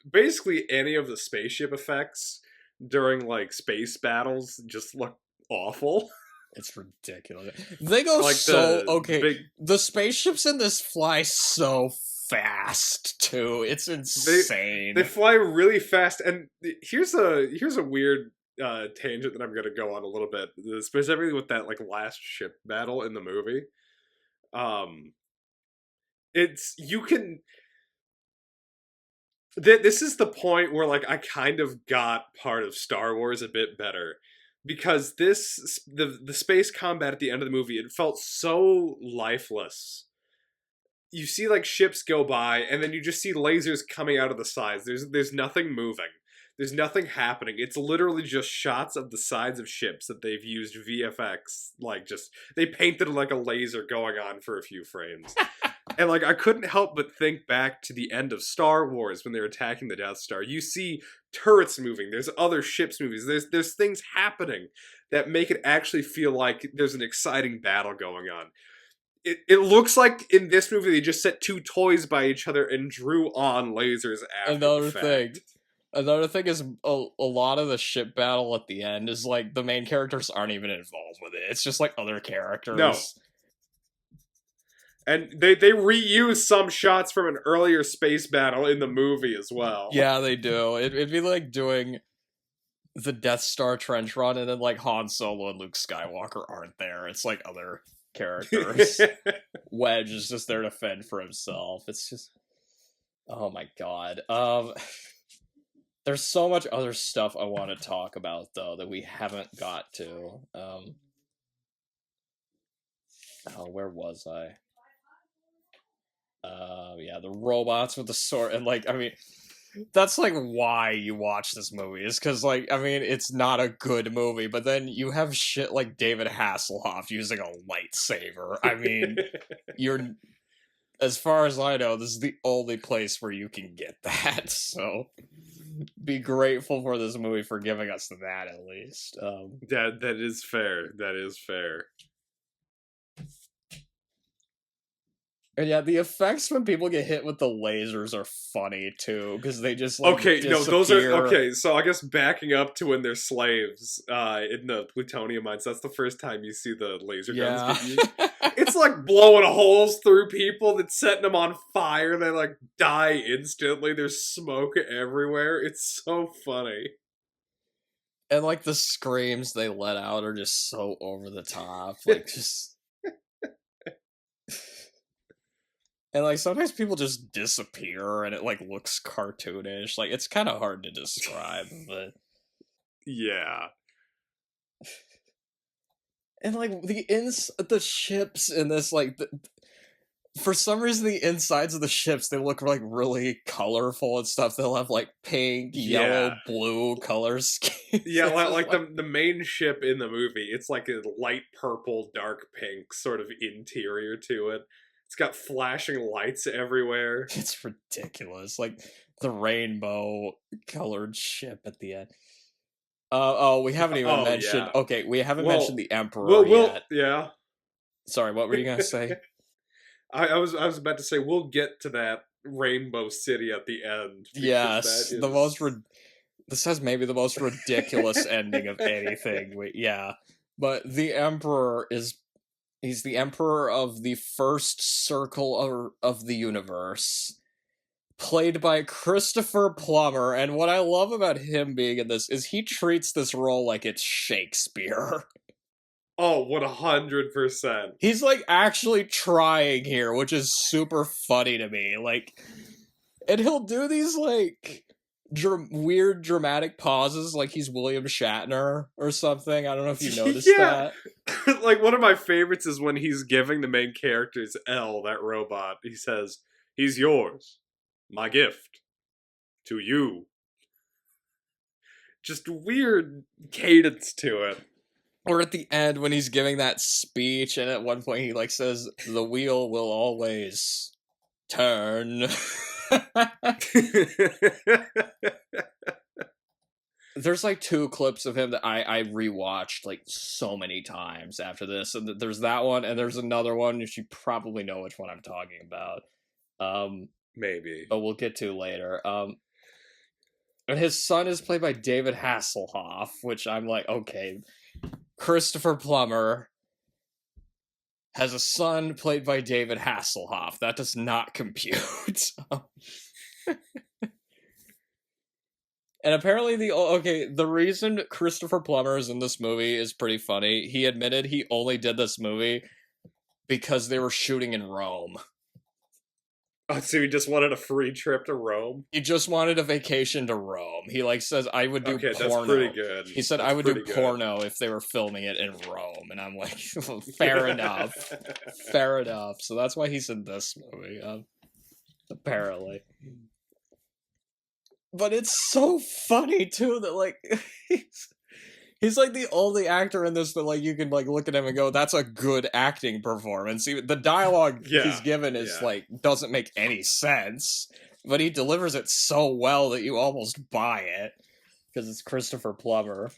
Basically, any of the spaceship effects during like space battles just look awful. It's ridiculous. They go Like so the okay. big, The spaceships in this fly so fast too. It's insane. they fly really fast, and here's a weird tangent that I'm gonna go on a little bit, specifically with that like last ship battle in the movie. It's you can. This is the point where like I kind of got part of Star Wars a bit better, because the space combat at the end of the movie, it felt so lifeless. You see like ships go by, and then you just see lasers coming out of the sides. There's nothing moving. There's nothing happening. It's literally just shots of the sides of ships that they've used VFX. Like, just they painted like a laser going on for a few frames. And like I couldn't help but think back to the end of Star Wars when they're attacking the Death Star. You see turrets moving. There's other ships moving. There's things happening that make it actually feel like there's an exciting battle going on. It looks like in this movie they just set two toys by each other and drew on lasers after Another the fact. thing. Another thing is a lot of the ship battle at the end is like the main characters aren't even involved with it. It's just like other characters. No. And they reuse some shots from an earlier space battle in the movie as well. Yeah, they do. It'd be like doing the Death Star trench run, and then like Han Solo and Luke Skywalker aren't there. It's like other characters. Wedge is just there to fend for himself. It's just, oh my god. There's so much other stuff I want to talk about though that we haven't got to. Where was I? Yeah, the robots with the sword, and like, I mean, that's like why you watch this movie, is because like, I mean, it's not a good movie, but then you have shit like David Hasselhoff using a lightsaber. I mean, you're, as far as I know, this is the only place where you can get that, so be grateful for this movie for giving us that at least. That is fair. That is fair. And yeah, the effects when people get hit with the lasers are funny too, because they just like disappear. Those are okay. So I guess backing up to when they're slaves in the plutonium mines, that's the first time you see the laser guns get used. It's like blowing holes through people, that's setting them on fire. They like die instantly. There's smoke everywhere. It's so funny. And like the screams they let out are just so over the top, like just. And like sometimes people just disappear and it like looks cartoonish. Like it's kind of hard to describe, but yeah. And like the ships in this, like for some reason the insides of the ships, they look like really colorful and stuff. They'll have like pink, yellow, blue color schemes. Yeah, like the main ship in the movie, it's like a light purple, dark pink sort of interior to it. It's got flashing lights everywhere. It's ridiculous. Like the rainbow colored ship at the end. We haven't even mentioned. Yeah. Okay, we haven't mentioned the Emperor yet. Yeah. Sorry, what were you gonna say? I was about to say we'll get to that Rainbow City at the end. Yes, this has maybe the most ridiculous ending of anything. But the Emperor he's the Emperor of the first circle of the universe, played by Christopher Plummer, and what I love about him being in this is he treats this role like it's Shakespeare. Oh, 100%. He's like actually trying here, which is super funny to me. Like, and he'll do these like weird dramatic pauses like he's William Shatner or something. I don't know if you noticed that. Like, one of my favorites is when he's giving the main character's L, that robot. He says, "He's yours. My gift. To you." just weird cadence to it. Or at the end when he's giving that speech, and at one point he like says, "The wheel will always turn." There's like 2 clips of him that I rewatched like so many times after this, and there's that one, and there's another one. You should probably know which one I'm talking about. Maybe, but we'll get to later. And his son is played by David Hasselhoff, which I'm like, okay, Christopher Plummer has a son played by David Hasselhoff. That does not compute. And apparently the reason Christopher Plummer is in this movie is pretty funny. He admitted he only did this movie because they were shooting in Rome. Oh, so he just wanted a free trip to Rome? He just wanted a vacation to Rome. He like says, I would do porno. That's pretty good. He said, I would do porno if they were filming it in Rome. And I'm like, fair enough. Fair enough. So that's why he's in this movie, apparently. But it's so funny, too, that, like, he's like the only actor in this that, like, you can, like, look at him and go, that's a good acting performance. The dialogue he's given is, like, doesn't make any sense. But he delivers it so well that you almost buy it. Because it's Christopher Plummer.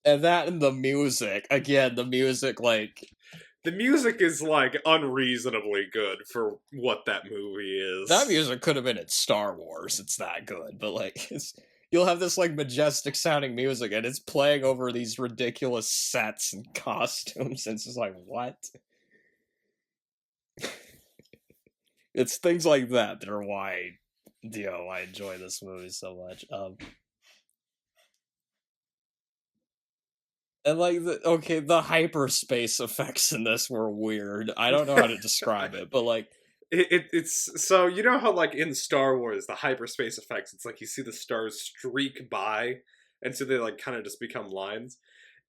And that and the music. Again, the music, like... The music is, like, unreasonably good for what that movie is. That music could have been in Star Wars. It's that good. But, like, you'll have this, like, majestic-sounding music, and it's playing over these ridiculous sets and costumes, and it's just like, what? It's things like that are why, I enjoy this movie so much. And, like, the hyperspace effects in this were weird. I don't know how to describe it, but, like... It's... So, you know how, like, in Star Wars, the hyperspace effects, it's like you see the stars streak by, and so they, like, kind of just become lines?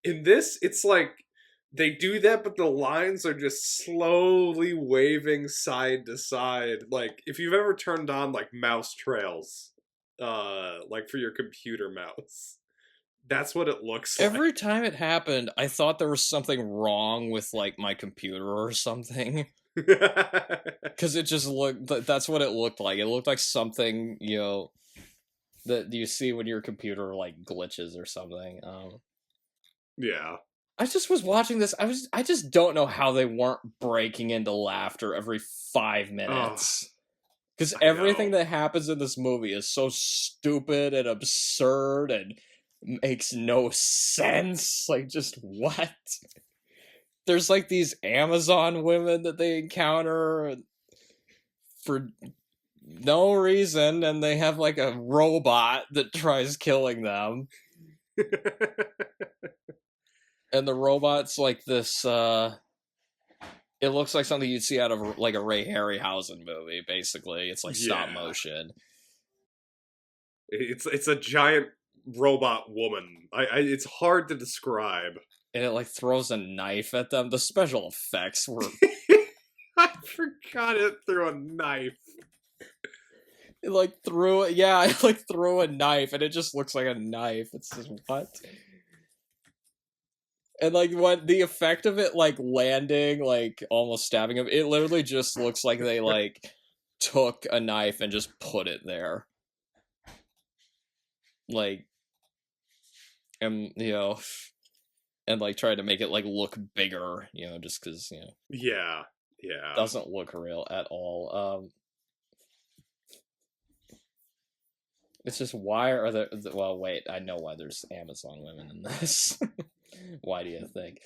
In this, it's like, they do that, but the lines are just slowly waving side to side. Like, if you've ever turned on, like, mouse trails, like, for your computer mouse... That's what it looks like. Every time it happened, I thought there was something wrong with, like, my computer or something. Because it just looked... That's what it looked like. It looked like something, that you see when your computer, like, glitches or something. Yeah. I just was watching this. I just don't know how they weren't breaking into laughter every 5 minutes. Because everything that happens in this movie is so stupid and absurd and... makes no sense. Like, just what? There's like these Amazon women that they encounter for no reason, and they have like a robot that tries killing them. And the robot's like this, it looks like something you'd see out of like a Ray Harryhausen movie, basically. It's like stop motion. It's a giant robot woman. It's hard to describe. And it like throws a knife at them. The special effects were... I forgot it threw a knife. It like threw a knife, and it just looks like a knife. It's just, what? And like what the effect of it like landing, like almost stabbing him, it literally just looks like they like took a knife and just put it there. Like, and and like tried to make it like look bigger, just because yeah doesn't look real at all. It's just, why are there... Well, wait, I know why there's Amazon women in this. Why do you think?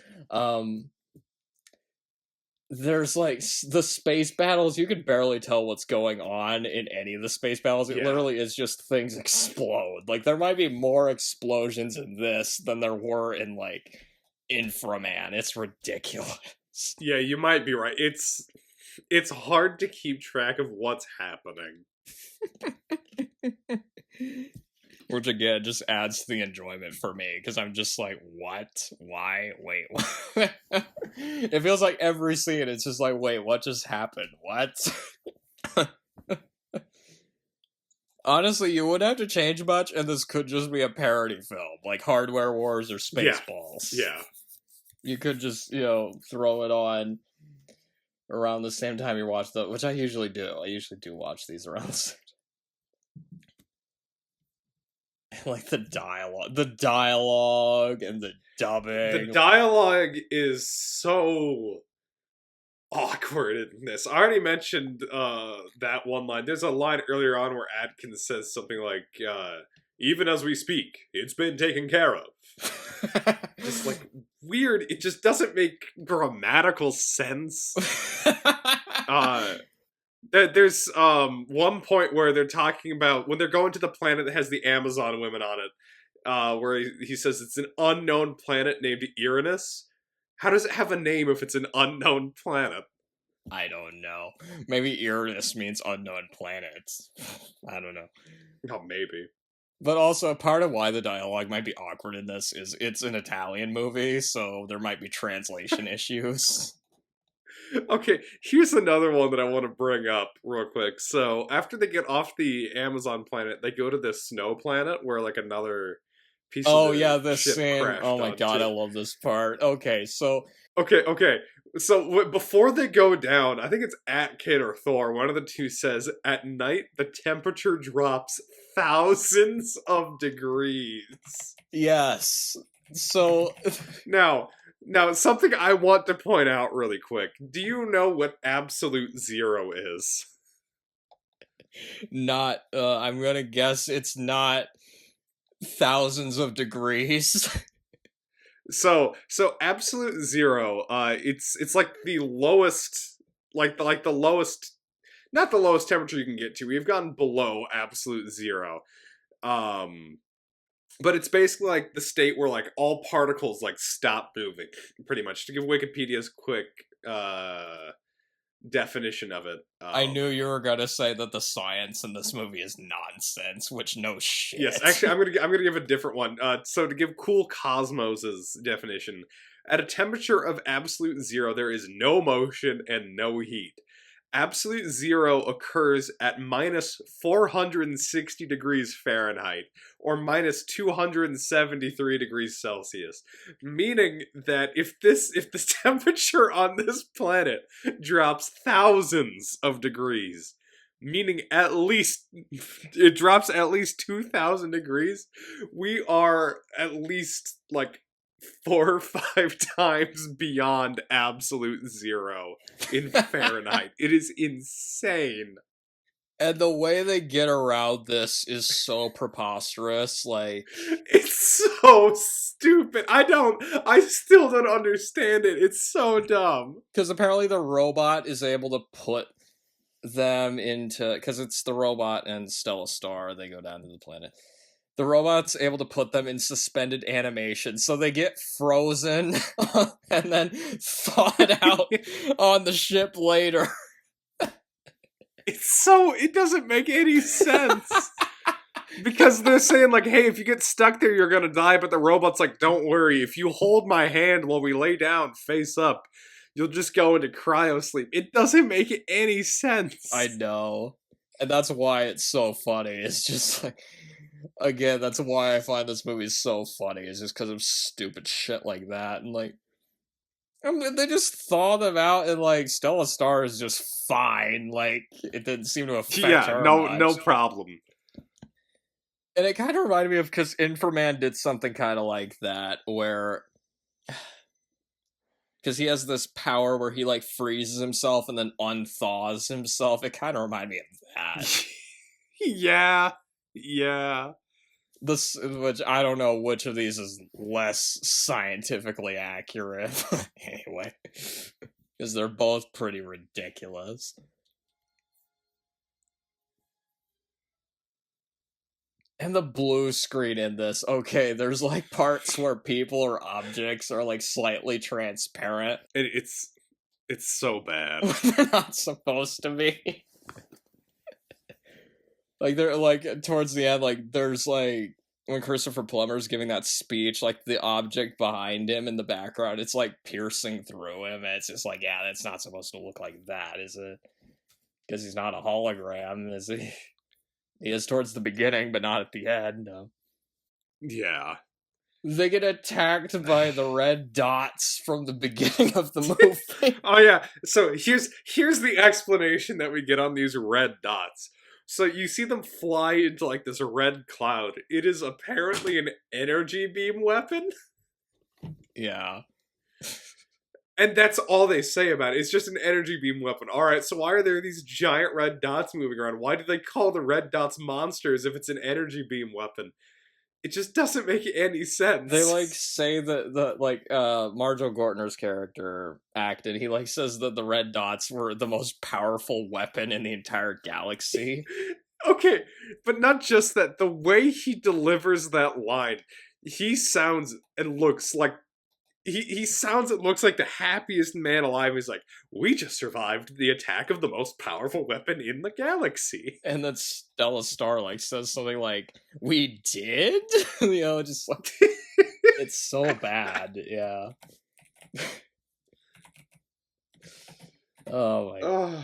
There's like the space battles, you can barely tell what's going on in any of the space battles. It literally is just things explode. Like, there might be more explosions in this than there were in like Inframan. It's ridiculous. Yeah, you might be right. It's hard to keep track of what's happening. Which again just adds to the enjoyment for me, because I'm just like, what? Why? Wait, what? It feels like every scene it's just like, wait, what just happened? What? Honestly, you wouldn't have to change much, and this could just be a parody film, like Hardware Wars or Spaceballs. Yeah. You could just, throw it on around the same time you watch which I usually do. I usually do watch these around the same time. Like the dialogue and the dubbing. The dialogue is so awkward in this. I already mentioned that one line. There's a line earlier on where Adkins says something like, even as we speak, it's been taken care of. Just like weird. It just doesn't make grammatical sense. There's one point where they're talking about when they're going to the planet that has the Amazon women on it, where he says it's an unknown planet named Uranus. How does it have a name if it's an unknown planet? I don't know. Maybe Uranus means unknown planets. I don't know. Oh, maybe. But also, part of why the dialogue might be awkward in this is it's an Italian movie, so there might be translation issues. Okay, here's another one that I want to bring up real quick. So, after they get off the Amazon planet, they go to this snow planet where, like, another piece of this ship scene. Oh my god, I love this part. Okay, so... Okay. So, before they go down, I think it's Atkin or Thor, one of the two says, at night, the temperature drops thousands of degrees. Yes. So... Now, something I want to point out really quick. Do you know what absolute zero is? Not, I'm gonna guess it's not thousands of degrees. So absolute zero, it's like the lowest, like the lowest, not the lowest temperature you can get to. We've gone below absolute zero. But it's basically like the state where like all particles like stop moving, pretty much. To give Wikipedia's quick definition of it. I knew you were gonna say that the science in this movie is nonsense, which no shit. Yes, actually, I'm gonna give a different one. So to give Cool Cosmos's definition, at a temperature of absolute zero, there is no motion and no heat. Absolute zero occurs at minus 460 degrees Fahrenheit, or minus 273 degrees Celsius. Meaning that if the temperature on this planet drops thousands of degrees, meaning it drops at least 2,000 degrees, we are at least like 4 or 5 times beyond absolute zero in Fahrenheit. It is insane. And the way they get around this is so preposterous, like... It's so stupid. I still don't understand it. It's so dumb. Because apparently the robot is able to put them into... Because it's the robot and Stella Star, they go down to the planet. The robot's able to put them in suspended animation, so they get frozen and then thawed out on the ship later. It doesn't make any sense. Because they're saying, like, hey, if you get stuck there, you're gonna die, but the robot's like, don't worry, if you hold my hand while we lay down face up, you'll just go into cryo sleep. It doesn't make any sense. I know. And that's why it's so funny. It's just like... Again, that's why I find this movie so funny, is just because of stupid shit like that. And, like, I mean, they just thaw them out, and, like, Stella Star is just fine. Like, it didn't seem to affect her much. No problem. And it kind of reminded me of, because Inframan did something kind of like that, where... Because he has this power where he, like, freezes himself and then unthaws himself. It kind of reminded me of that. Yeah. Which I don't know which of these is less scientifically accurate. Anyway, because they're both pretty ridiculous. And the blue screen in this, okay, there's like parts where people or objects are like slightly transparent. It's so bad. They're not supposed to be. Like, they're, like, towards the end, like, there's, like, when Christopher Plummer's giving that speech, like, the object behind him in the background, it's, like, piercing through him, and it's just like, yeah, that's not supposed to look like that, is it? Because he's not a hologram, is he? He is towards the beginning, but not at the end. No. Yeah. They get attacked by the red dots from the beginning of the movie. Oh yeah. So here's the explanation that we get on these red dots. So you see them fly into like this red cloud. It is apparently an energy beam weapon. Yeah. And that's all they say about it. It's just an energy beam weapon. Alright, so why are there these giant red dots moving around? Why do they call the red dots monsters if it's an energy beam weapon? It just doesn't make any sense. They like say that Marjo Gortner's character acted. He like says that the red dots were the most powerful weapon in the entire galaxy. Okay, but not just that. The way he delivers that line, he sounds and looks like he sounds and looks like the happiest man alive. He's like, we just survived the attack of the most powerful weapon in the galaxy. And then Stella Star like says something like, "We did," just like it's so bad. Yeah. Oh my. Oh,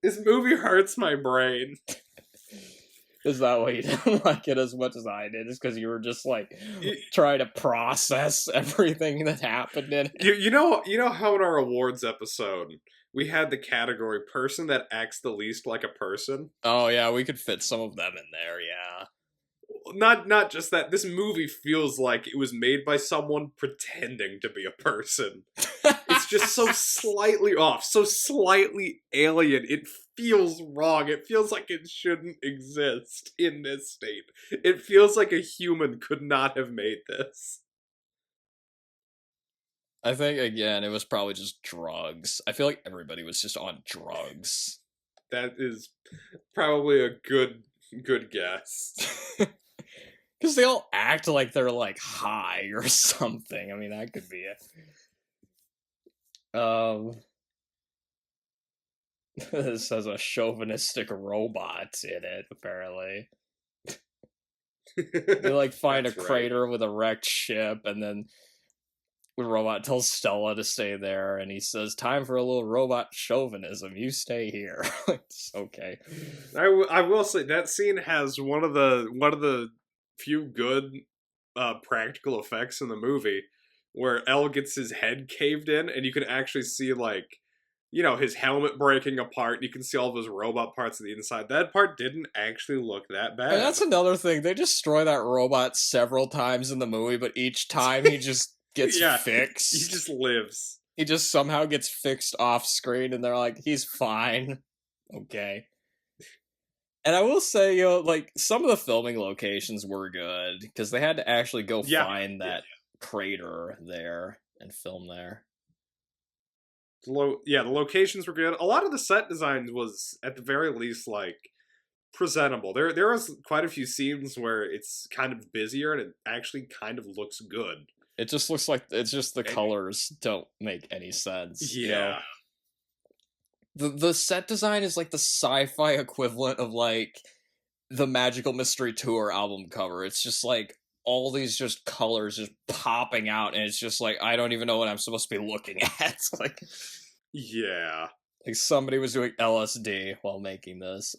this movie hurts my brain. Is that why you didn't like it as much as I did? Is because you were just like trying to process everything that happened in it? You know how in our awards episode we had the category person that acts the least like a person? Oh yeah, we could fit some of them in there, yeah. Not just that, this movie feels like it was made by someone pretending to be a person. It's just so slightly off, so slightly alien. It feels wrong. It feels like it shouldn't exist in this state. It feels like a human could not have made this. I think, again, it was probably just drugs. I feel like everybody was just on drugs. That is probably a good guess. Because they all act like they're, like, high or something. I mean, that could be it. This has a chauvinistic robot in it, apparently. They, like, find a crater with a wrecked ship, and then the robot tells Stella to stay there, and he says, "Time for a little robot chauvinism. You stay here." It's okay. I will say that scene has one of the few good practical effects in the movie, where L gets his head caved in, and you can actually see like, his helmet breaking apart. You can see all those robot parts on the inside. That part didn't actually look that bad. And that's another thing. They destroy that robot several times in the movie, but each time he just gets fixed. He just lives. He just somehow gets fixed off screen, and they're like, he's fine. Okay. And I will say, like, some of the filming locations were good, because they had to actually go find that crater there and film there. The locations were good. A lot of the set design was, at the very least, like, presentable. There was quite a few scenes where it's kind of busier, and it actually kind of looks good. It just looks like, it's just the colors don't make any sense. Yeah. The set design is like the sci-fi equivalent of, like, the Magical Mystery Tour album cover. It's just, like, all these just colors just popping out, and it's just, like, I don't even know what I'm supposed to be looking at. Like, yeah. Like, somebody was doing LSD while making this.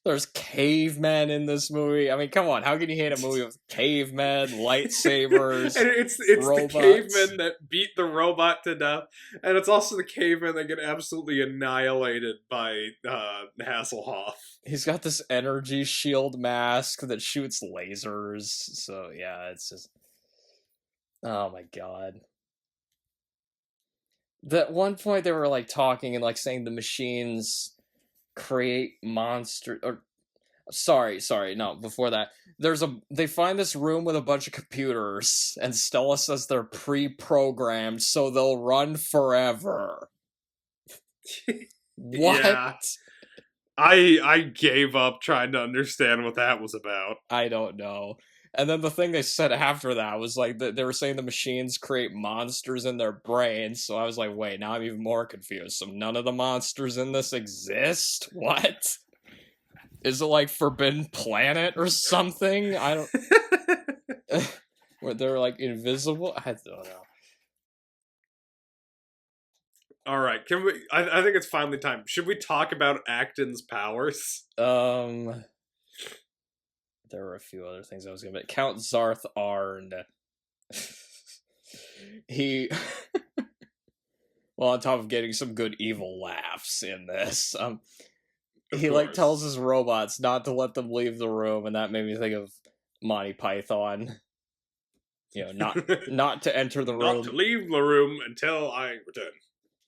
There's cavemen in this movie. I mean, come on, how can you hate a movie with cavemen, lightsabers, and it's robots? The cavemen that beat the robot to death, and it's also the cavemen that get absolutely annihilated by Hasselhoff. He's got this energy shield mask that shoots lasers, so yeah, it's just... Oh my god. At one point they were, like, talking and, like, saying the machines create monster, or sorry, no, before that, they find this room with a bunch of computers, and Stella says they're pre-programmed so they'll run forever. What? Yeah. I gave up trying to understand what that was about. I don't know. And then the thing they said after that was like they were saying the machines create monsters in their brains. So I was like, wait, now I'm even more confused. So none of the monsters in this exist? What? Is it like Forbidden Planet or something? I don't... Where they're like invisible? I don't know. All right, can we? I think it's finally time. Should we talk about Acton's powers? There were a few other things I was gonna. Count Zarth Arn. He, well, on top of getting some good evil laughs in this, he like tells his robots not to let them leave the room, and that made me think of Monty Python. You know, not to enter the room. Not to leave the room until I return.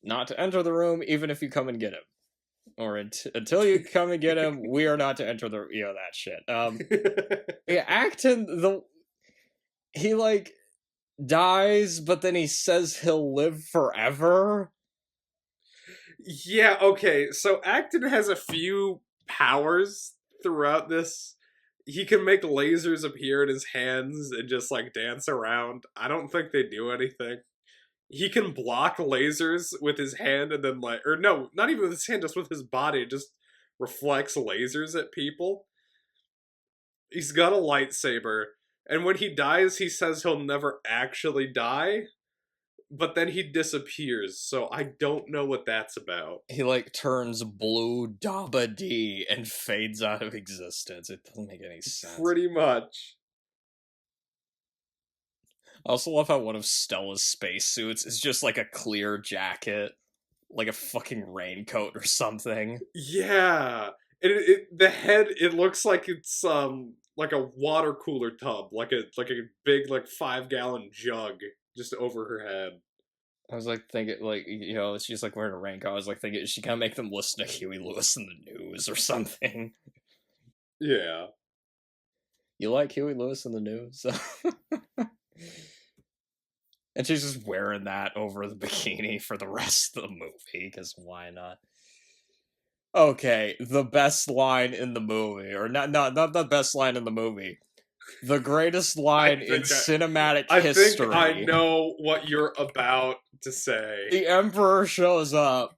Not to enter the room, even if you come and get him. Or until you come and get him, we are not to enter the, that shit. Yeah, Acton, he like dies, but then he says he'll live forever. Yeah, okay, so Acton has a few powers throughout this. He can make lasers appear in his hands and just like dance around. I don't think they do anything. He can block lasers with his hand and then like, or no, not even with his hand, just with his body. It just reflects lasers at people. He's got a lightsaber, and when he dies, he says he'll never actually die, but then he disappears, so I don't know what that's about. He like turns blue Dabba D and fades out of existence. It doesn't make any sense. Pretty much. I also love how one of Stella's spacesuits is just like a clear jacket, like a fucking raincoat or something. Yeah, the head, it looks like it's like a water cooler tub, like a big like 5-gallon jug just over her head. I was like thinking, like, she's like wearing a raincoat. I was like thinking she kind of make them listen to Huey Lewis in the News or something. Yeah. You like Huey Lewis in the News? And she's just wearing that over the bikini for the rest of the movie, because why not? Okay, the best line in the movie, or not the best line in the movie. The greatest line in cinematic history. I think I know what you're about to say. The Emperor shows up,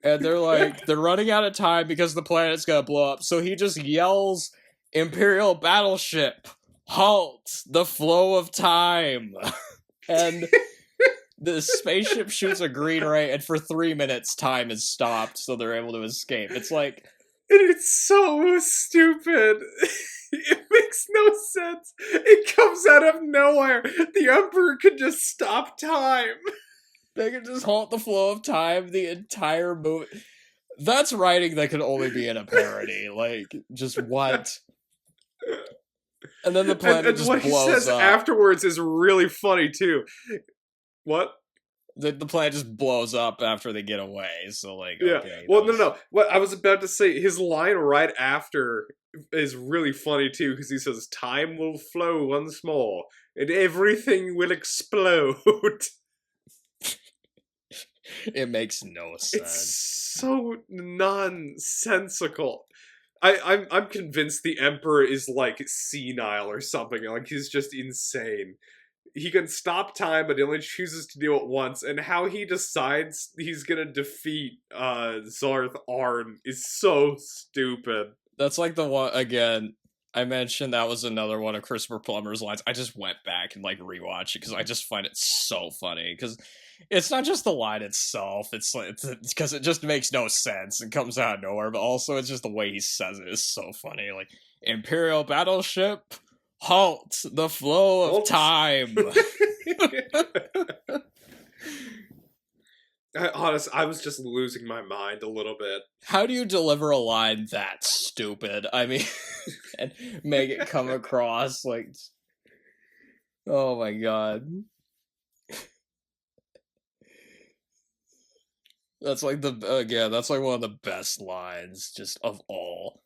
and they're like, they're running out of time because the planet's gonna blow up, so he just yells, "Imperial battleship, halt the flow of time." And the spaceship shoots a green ray, and for 3 minutes, time is stopped, so they're able to escape. It's like... And it's so stupid. It makes no sense. It comes out of nowhere. The Emperor could just stop time. They could just halt the flow of time the entire movie. That's writing that could only be in a parody. Like, just what? And then the planet just blows up. What he says afterwards is really funny, too. What? The planet just blows up after they get away, so like, yeah. Okay. Well, no. What I was about to say, his line right after is really funny, too, because he says, "Time will flow once more, and everything will explode." It makes no sense. It's so nonsensical. I'm convinced the Emperor is like senile or something. Like he's just insane. He can stop time, but he only chooses to do it once. And how he decides he's gonna defeat Zarth Arn is so stupid. That's like the one again. I mentioned that was another one of Christopher Plummer's lines. I just went back and like rewatched it because I just find it so funny. Because it's not just the line itself; it's because it just makes no sense and comes out of nowhere. But also, it's just the way he says it is so funny. Like Imperial battleship, halt the flow of time. Honestly, I was just losing my mind a little bit. How do you deliver a line that stupid? I mean, and make it come across like, oh my god. That's like that's like one of the best lines just of all.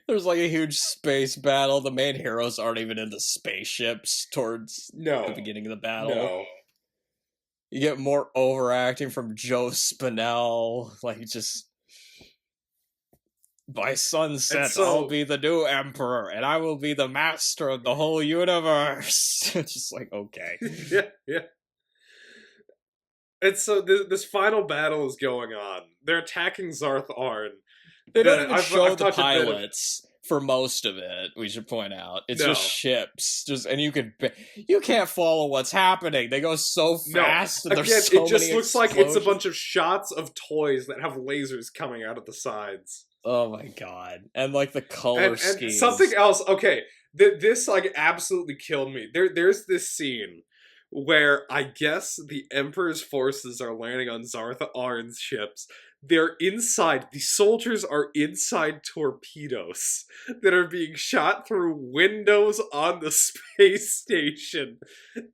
There's like a huge space battle. The main heroes aren't even in the spaceships towards the beginning of the battle. No. You get more overacting from Joe Spinell. Like, just... By sunset, I'll be the new emperor, and I will be the master of the whole universe. Just like, okay. Yeah. And so this final battle is going on. They're attacking Zarth Arn. They don't even show the pilots. for most of it, we should point out. It's No. just ships. And you can't follow what's happening. They go so fast. No. And there's Again, so it just many looks like it's a explosions. bunch of shots of toys that have lasers coming out of the sides. Oh my god. And like the color scheme. And something else, okay, this like absolutely killed me. There's this scene where I guess the Emperor's forces are landing on Zarth Arn's ships. They're inside, the soldiers are inside torpedoes that are being shot through windows on the space station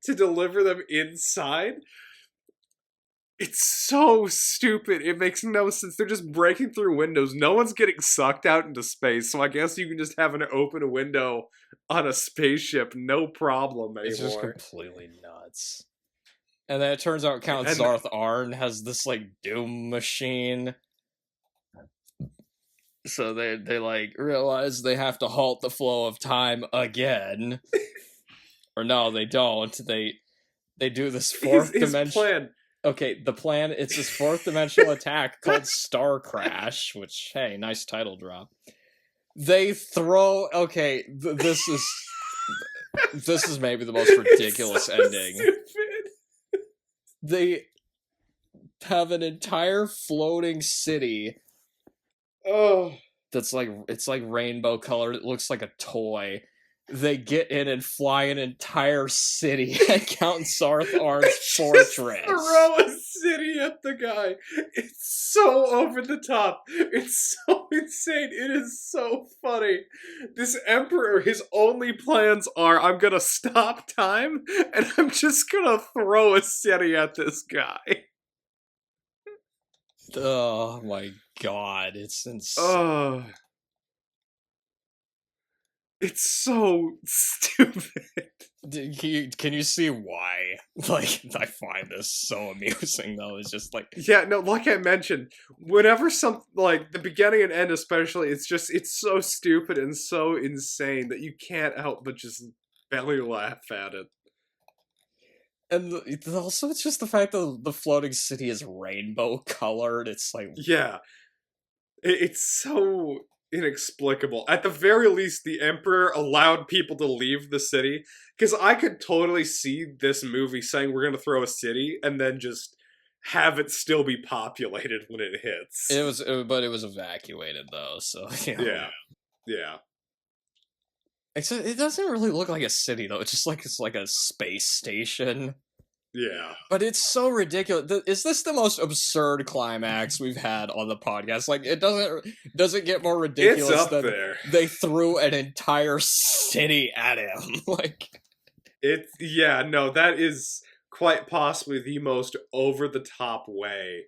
to deliver them inside. It's so stupid. It makes no sense. They're just breaking through windows. No one's getting sucked out into space, so I guess you can just have an open window on a spaceship, no problem anymore. It's just completely nuts. And then it turns out Count Zarth Arn has this, like, doom machine. So they like, realize they have to halt the flow of time again. Or no, they don't. They do this fourth dimension... plan. Okay, the plan, it's this fourth dimensional attack called Star Crash, which, hey, nice title drop. They throw, okay, this is maybe the most ridiculous ending. Stupid. They have an entire floating city. Oh. That's like, it's like rainbow colored, it looks like a toy. They get in and fly an entire city at Count Zarth Arn's fortress. Throw a city at the guy. It's so over the top. It's so insane. It is so funny. This Emperor, his only plans are, I'm gonna stop time, and I'm just gonna throw a city at this guy. Oh my god, it's insane. Oh. It's so stupid. Can you see why? Like, I find this so amusing, though. It's just like... Yeah, no, like I mentioned, whenever like, the beginning and end especially, it's so stupid and so insane that you can't help but just belly laugh at it. And also, it's just the fact that the floating city is rainbow colored. It's like... Yeah. It's so... inexplicable. At the very least, the Emperor allowed people to leave the city, because I could totally see this movie saying we're going to throw a city and then just have it still be populated when it hits. But it was evacuated though, so you know. Yeah. Except it doesn't really look like a city though. It's like a space station. Yeah. But it's so ridiculous. Is this the most absurd climax we've had on the podcast? Like, it doesn't get more ridiculous it's up than there. They threw an entire city at him. Like, that is quite possibly the most over-the-top way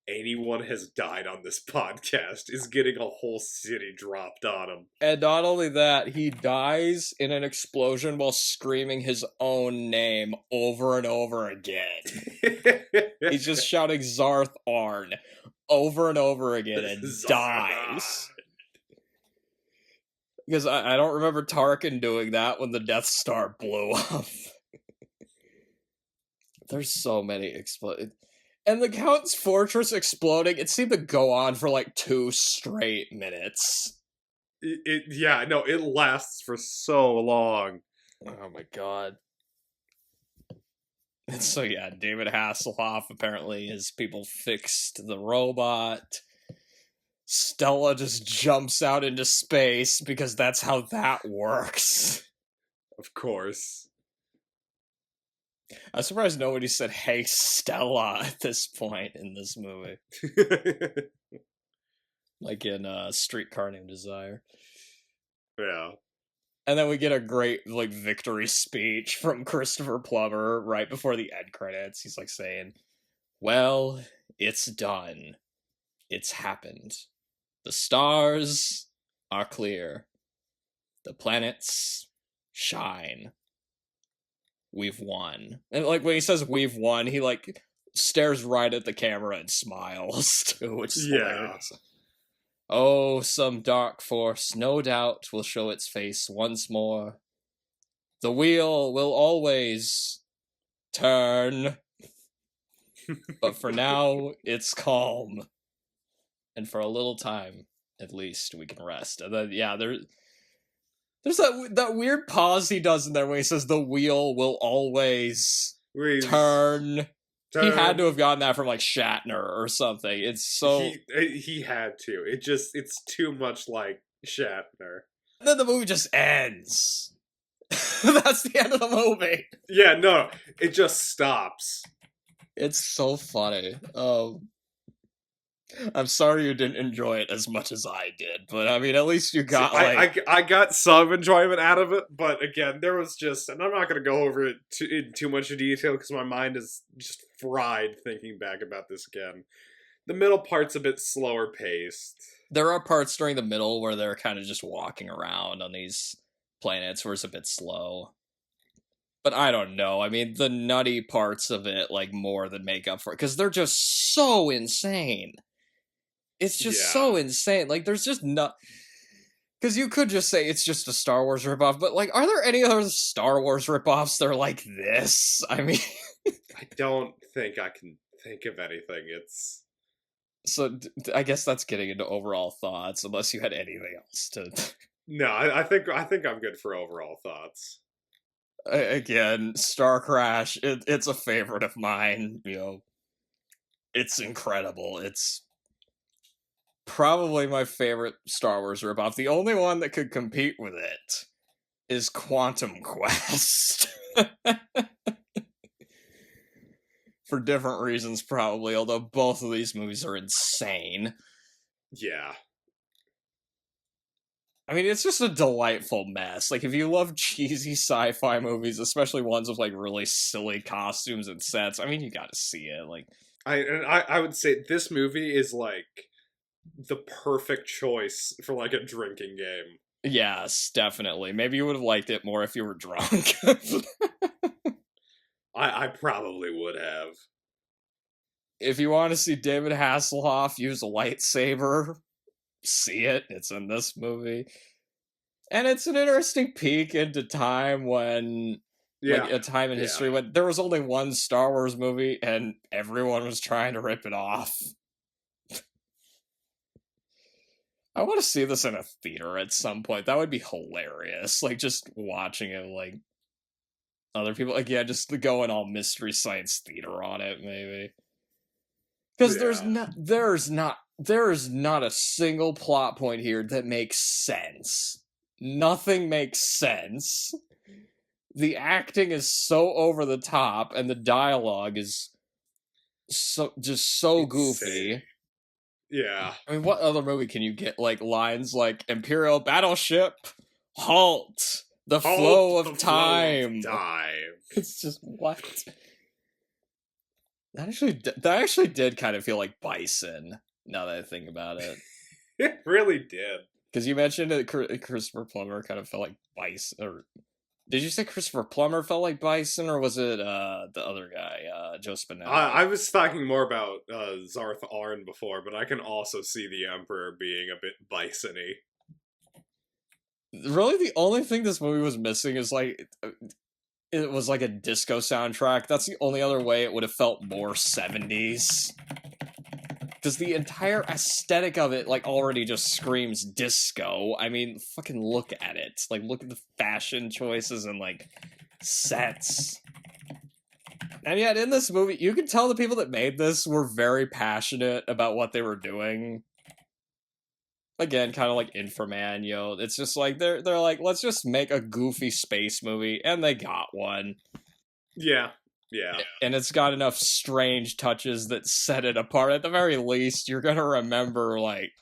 anyone has died on this podcast, is getting a whole city dropped on him. And not only that, he dies in an explosion while screaming his own name over and over again. He's just shouting Zarth Arn over and over again and dies. Because I don't remember Tarkin doing that when the Death Star blew up. There's so many And the Count's fortress exploding, it seemed to go on for like 2 straight minutes. It lasts for so long. Oh my god. And so yeah, David Hasselhoff, apparently his people fixed the robot. Stella just jumps out into space because that's how that works. Of course. I'm surprised nobody said, "Hey, Stella," at this point in this movie. Like in Streetcar Named Desire. Yeah. And then we get a great, like, victory speech from Christopher Plummer right before the end credits. He's, like, saying, well, it's done. It's happened. The stars are clear. The planets shine. We've won. And, like, when he says we've won, he, like, stares right at the camera and smiles, too, which is hilarious. Oh, some dark force, no doubt, will show its face once more. The wheel will always turn. But for now, it's calm. And for a little time, at least we can rest. And then yeah, there's that weird pause he does in there where he says the wheel will always turn. He had to have gotten that from like Shatner or something. It's so he had to. It's too much like Shatner. And then the movie just ends. That's the end of the movie. Yeah, no, it just stops. It's so funny. I'm sorry you didn't enjoy it as much as I did, but I mean, at least you got I got some enjoyment out of it, but again, there was just, and I'm not going to go over it in too much detail because my mind is just fried thinking back about this again. The middle part's a bit slower paced. There are parts during the middle where they're kind of just walking around on these planets where it's a bit slow. But I don't know. I mean, the nutty parts of it, like, more than make up for it. Because they're just so insane. It's just so insane. Like, there's just not... Because you could just say it's just a Star Wars ripoff, but, like, are there any other Star Wars ripoffs that are like this? I mean... I don't think I can think of anything. It's... So, I guess that's getting into overall thoughts, unless you had anything else to... No, I think I'm good for overall thoughts. Again, Star Crash, it's a favorite of mine, you know. It's incredible. It's probably my favorite Star Wars ripoff. The only one that could compete with it is Quantum Quest. For different reasons, probably, although both of these movies are insane. Yeah. I mean, it's just a delightful mess. Like, if you love cheesy sci-fi movies, especially ones with, like, really silly costumes and sets, I mean, you gotta see it. Like, I would say this movie is, like, the perfect choice for, like, a drinking game. Yes, definitely. Maybe you would have liked it more if you were drunk. I probably would have. If you want to see David Hasselhoff use a lightsaber, see it. It's in this movie. And it's an interesting peek into time when... Like, a time in history when there was only one Star Wars movie and everyone was trying to rip it off. I want to see this in a theater at some point. That would be hilarious. Like, just watching it, like, other people... Like, yeah, just going all Mystery Science Theater on it, maybe. Because there is not a single plot point here that makes sense. Nothing makes sense. The acting is so over the top, and the dialogue is so goofy. Yeah. I mean, what other movie can you get, like, lines like, Imperial Battleship, halt, the flow of time. It's just, what? That actually did kind of feel like Bison, now that I think about it. It really did. Because you mentioned that Christopher Plummer kind of felt like Bison, or... Did you say Christopher Plummer felt like Bison, or was it the other guy, Joe Spinell? I was talking more about Zarth Arn before, but I can also see the Emperor being a bit Bison-y. Really, the only thing this movie was missing is, like, it was like a disco soundtrack. That's the only other way it would have felt more 70s. Because the entire aesthetic of it, like, already just screams disco. I mean, fucking look at it. Like, look at the fashion choices and, like, sets. And yet, in this movie, you can tell the people that made this were very passionate about what they were doing. Again, kind of like Inframan, yo. It's just like, they're like, let's just make a goofy space movie, and they got one. Yeah. Yeah. And it's got enough strange touches that set it apart. At the very least, you're gonna remember, like,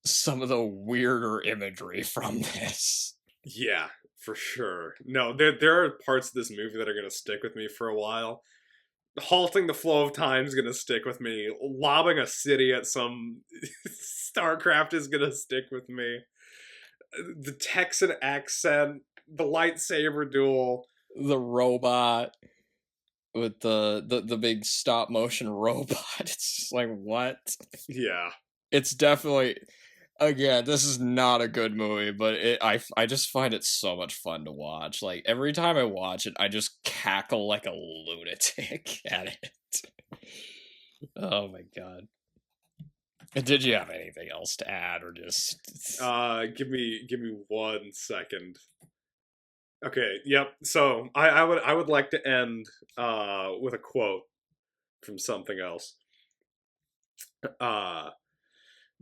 some of the weirder imagery from this. Yeah, for sure. No, there are parts of this movie that are gonna stick with me for a while. Halting the flow of time is gonna stick with me. Lobbing a city at some StarCraft is gonna stick with me. The Texan accent, the lightsaber duel, the robot with the big stop motion robot. It's just like, what? Yeah. It's definitely, again, this is not a good movie, but I just find it so much fun to watch. Like, every time I watch it, I just cackle like a lunatic at it. Oh my god. Did you have anything else to add, or just? Give me 1 second. Okay, yep. So I would like to end with a quote from something else.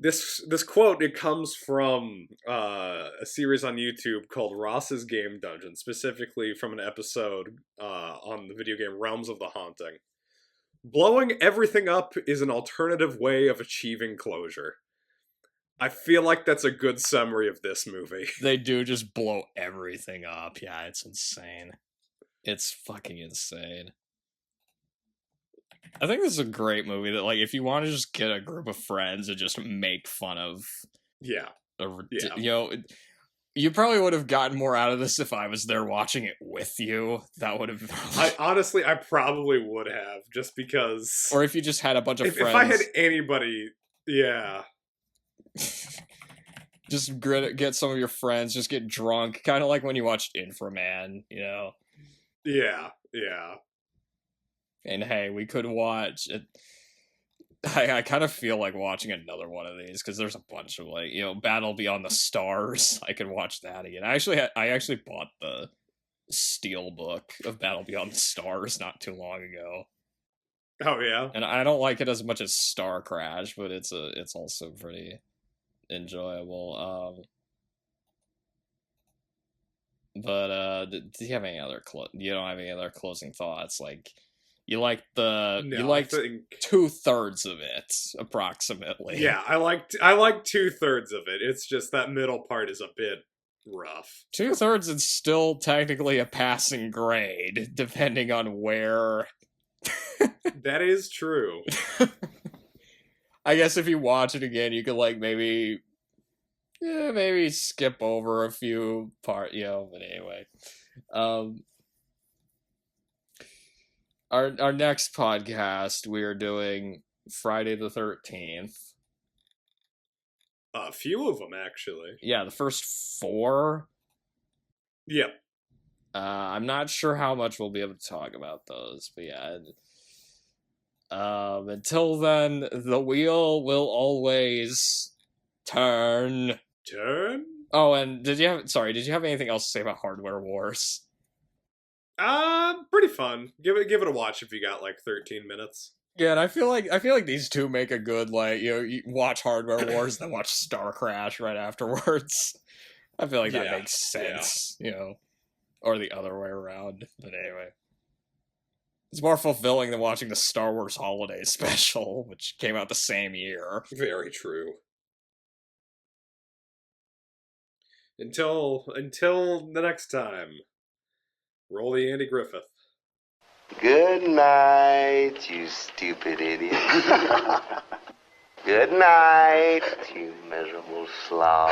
This quote, it comes from a series on YouTube called Ross's Game Dungeon, specifically from an episode on the video game Realms of the Haunting. Blowing everything up is an alternative way of achieving closure. I feel like that's a good summary of this movie. They do just blow everything up. Yeah, it's insane. It's fucking insane. I think this is a great movie that, like, if you want to just get a group of friends and just make fun of, Yeah. You know, you probably would have gotten more out of this if I was there watching it with you. That would have. I probably would have, just because. Or if you just had a bunch of friends. If I had anybody, yeah. Just get some of your friends, just get drunk, kind of like when you watched Inframan, you know? Yeah, yeah. And hey, we could watch it. I kind of feel like watching another one of these because there's a bunch of, like, you know, Battle Beyond the Stars. I could watch that again. I actually bought the Steel book of Battle Beyond the Stars not too long ago. Oh yeah, and I don't like it as much as Star Crash, but it's also pretty enjoyable. But do you have any other you don't have any other closing thoughts? Like, you like No, you liked 2/3 of it approximately. Yeah, I like 2/3 of it. It's just that middle part is a bit rough. 2/3 is still technically a passing grade, depending on where. That is true. I guess if you watch it again, you could, like, maybe skip over a few part, you know. But anyway, our next podcast, we are doing Friday the 13th. A few of them, actually. Yeah, the first 4. Yep. I'm not sure how much we'll be able to talk about those, but yeah. Until then, the wheel will always turn. Turn? Oh, and did you have anything else to say about Hardware Wars? Pretty fun. Give it a watch if you got like 13 minutes. Yeah, and I feel like these two make a good, like, you know, you watch Hardware Wars, then watch Star Crash right afterwards. I feel like that makes sense, you know, or the other way around. But anyway, it's more fulfilling than watching the Star Wars Holiday Special, which came out the same year. Very true. Until the next time, roll the Andy Griffith. Good night, you stupid idiot. Good night, you miserable slob.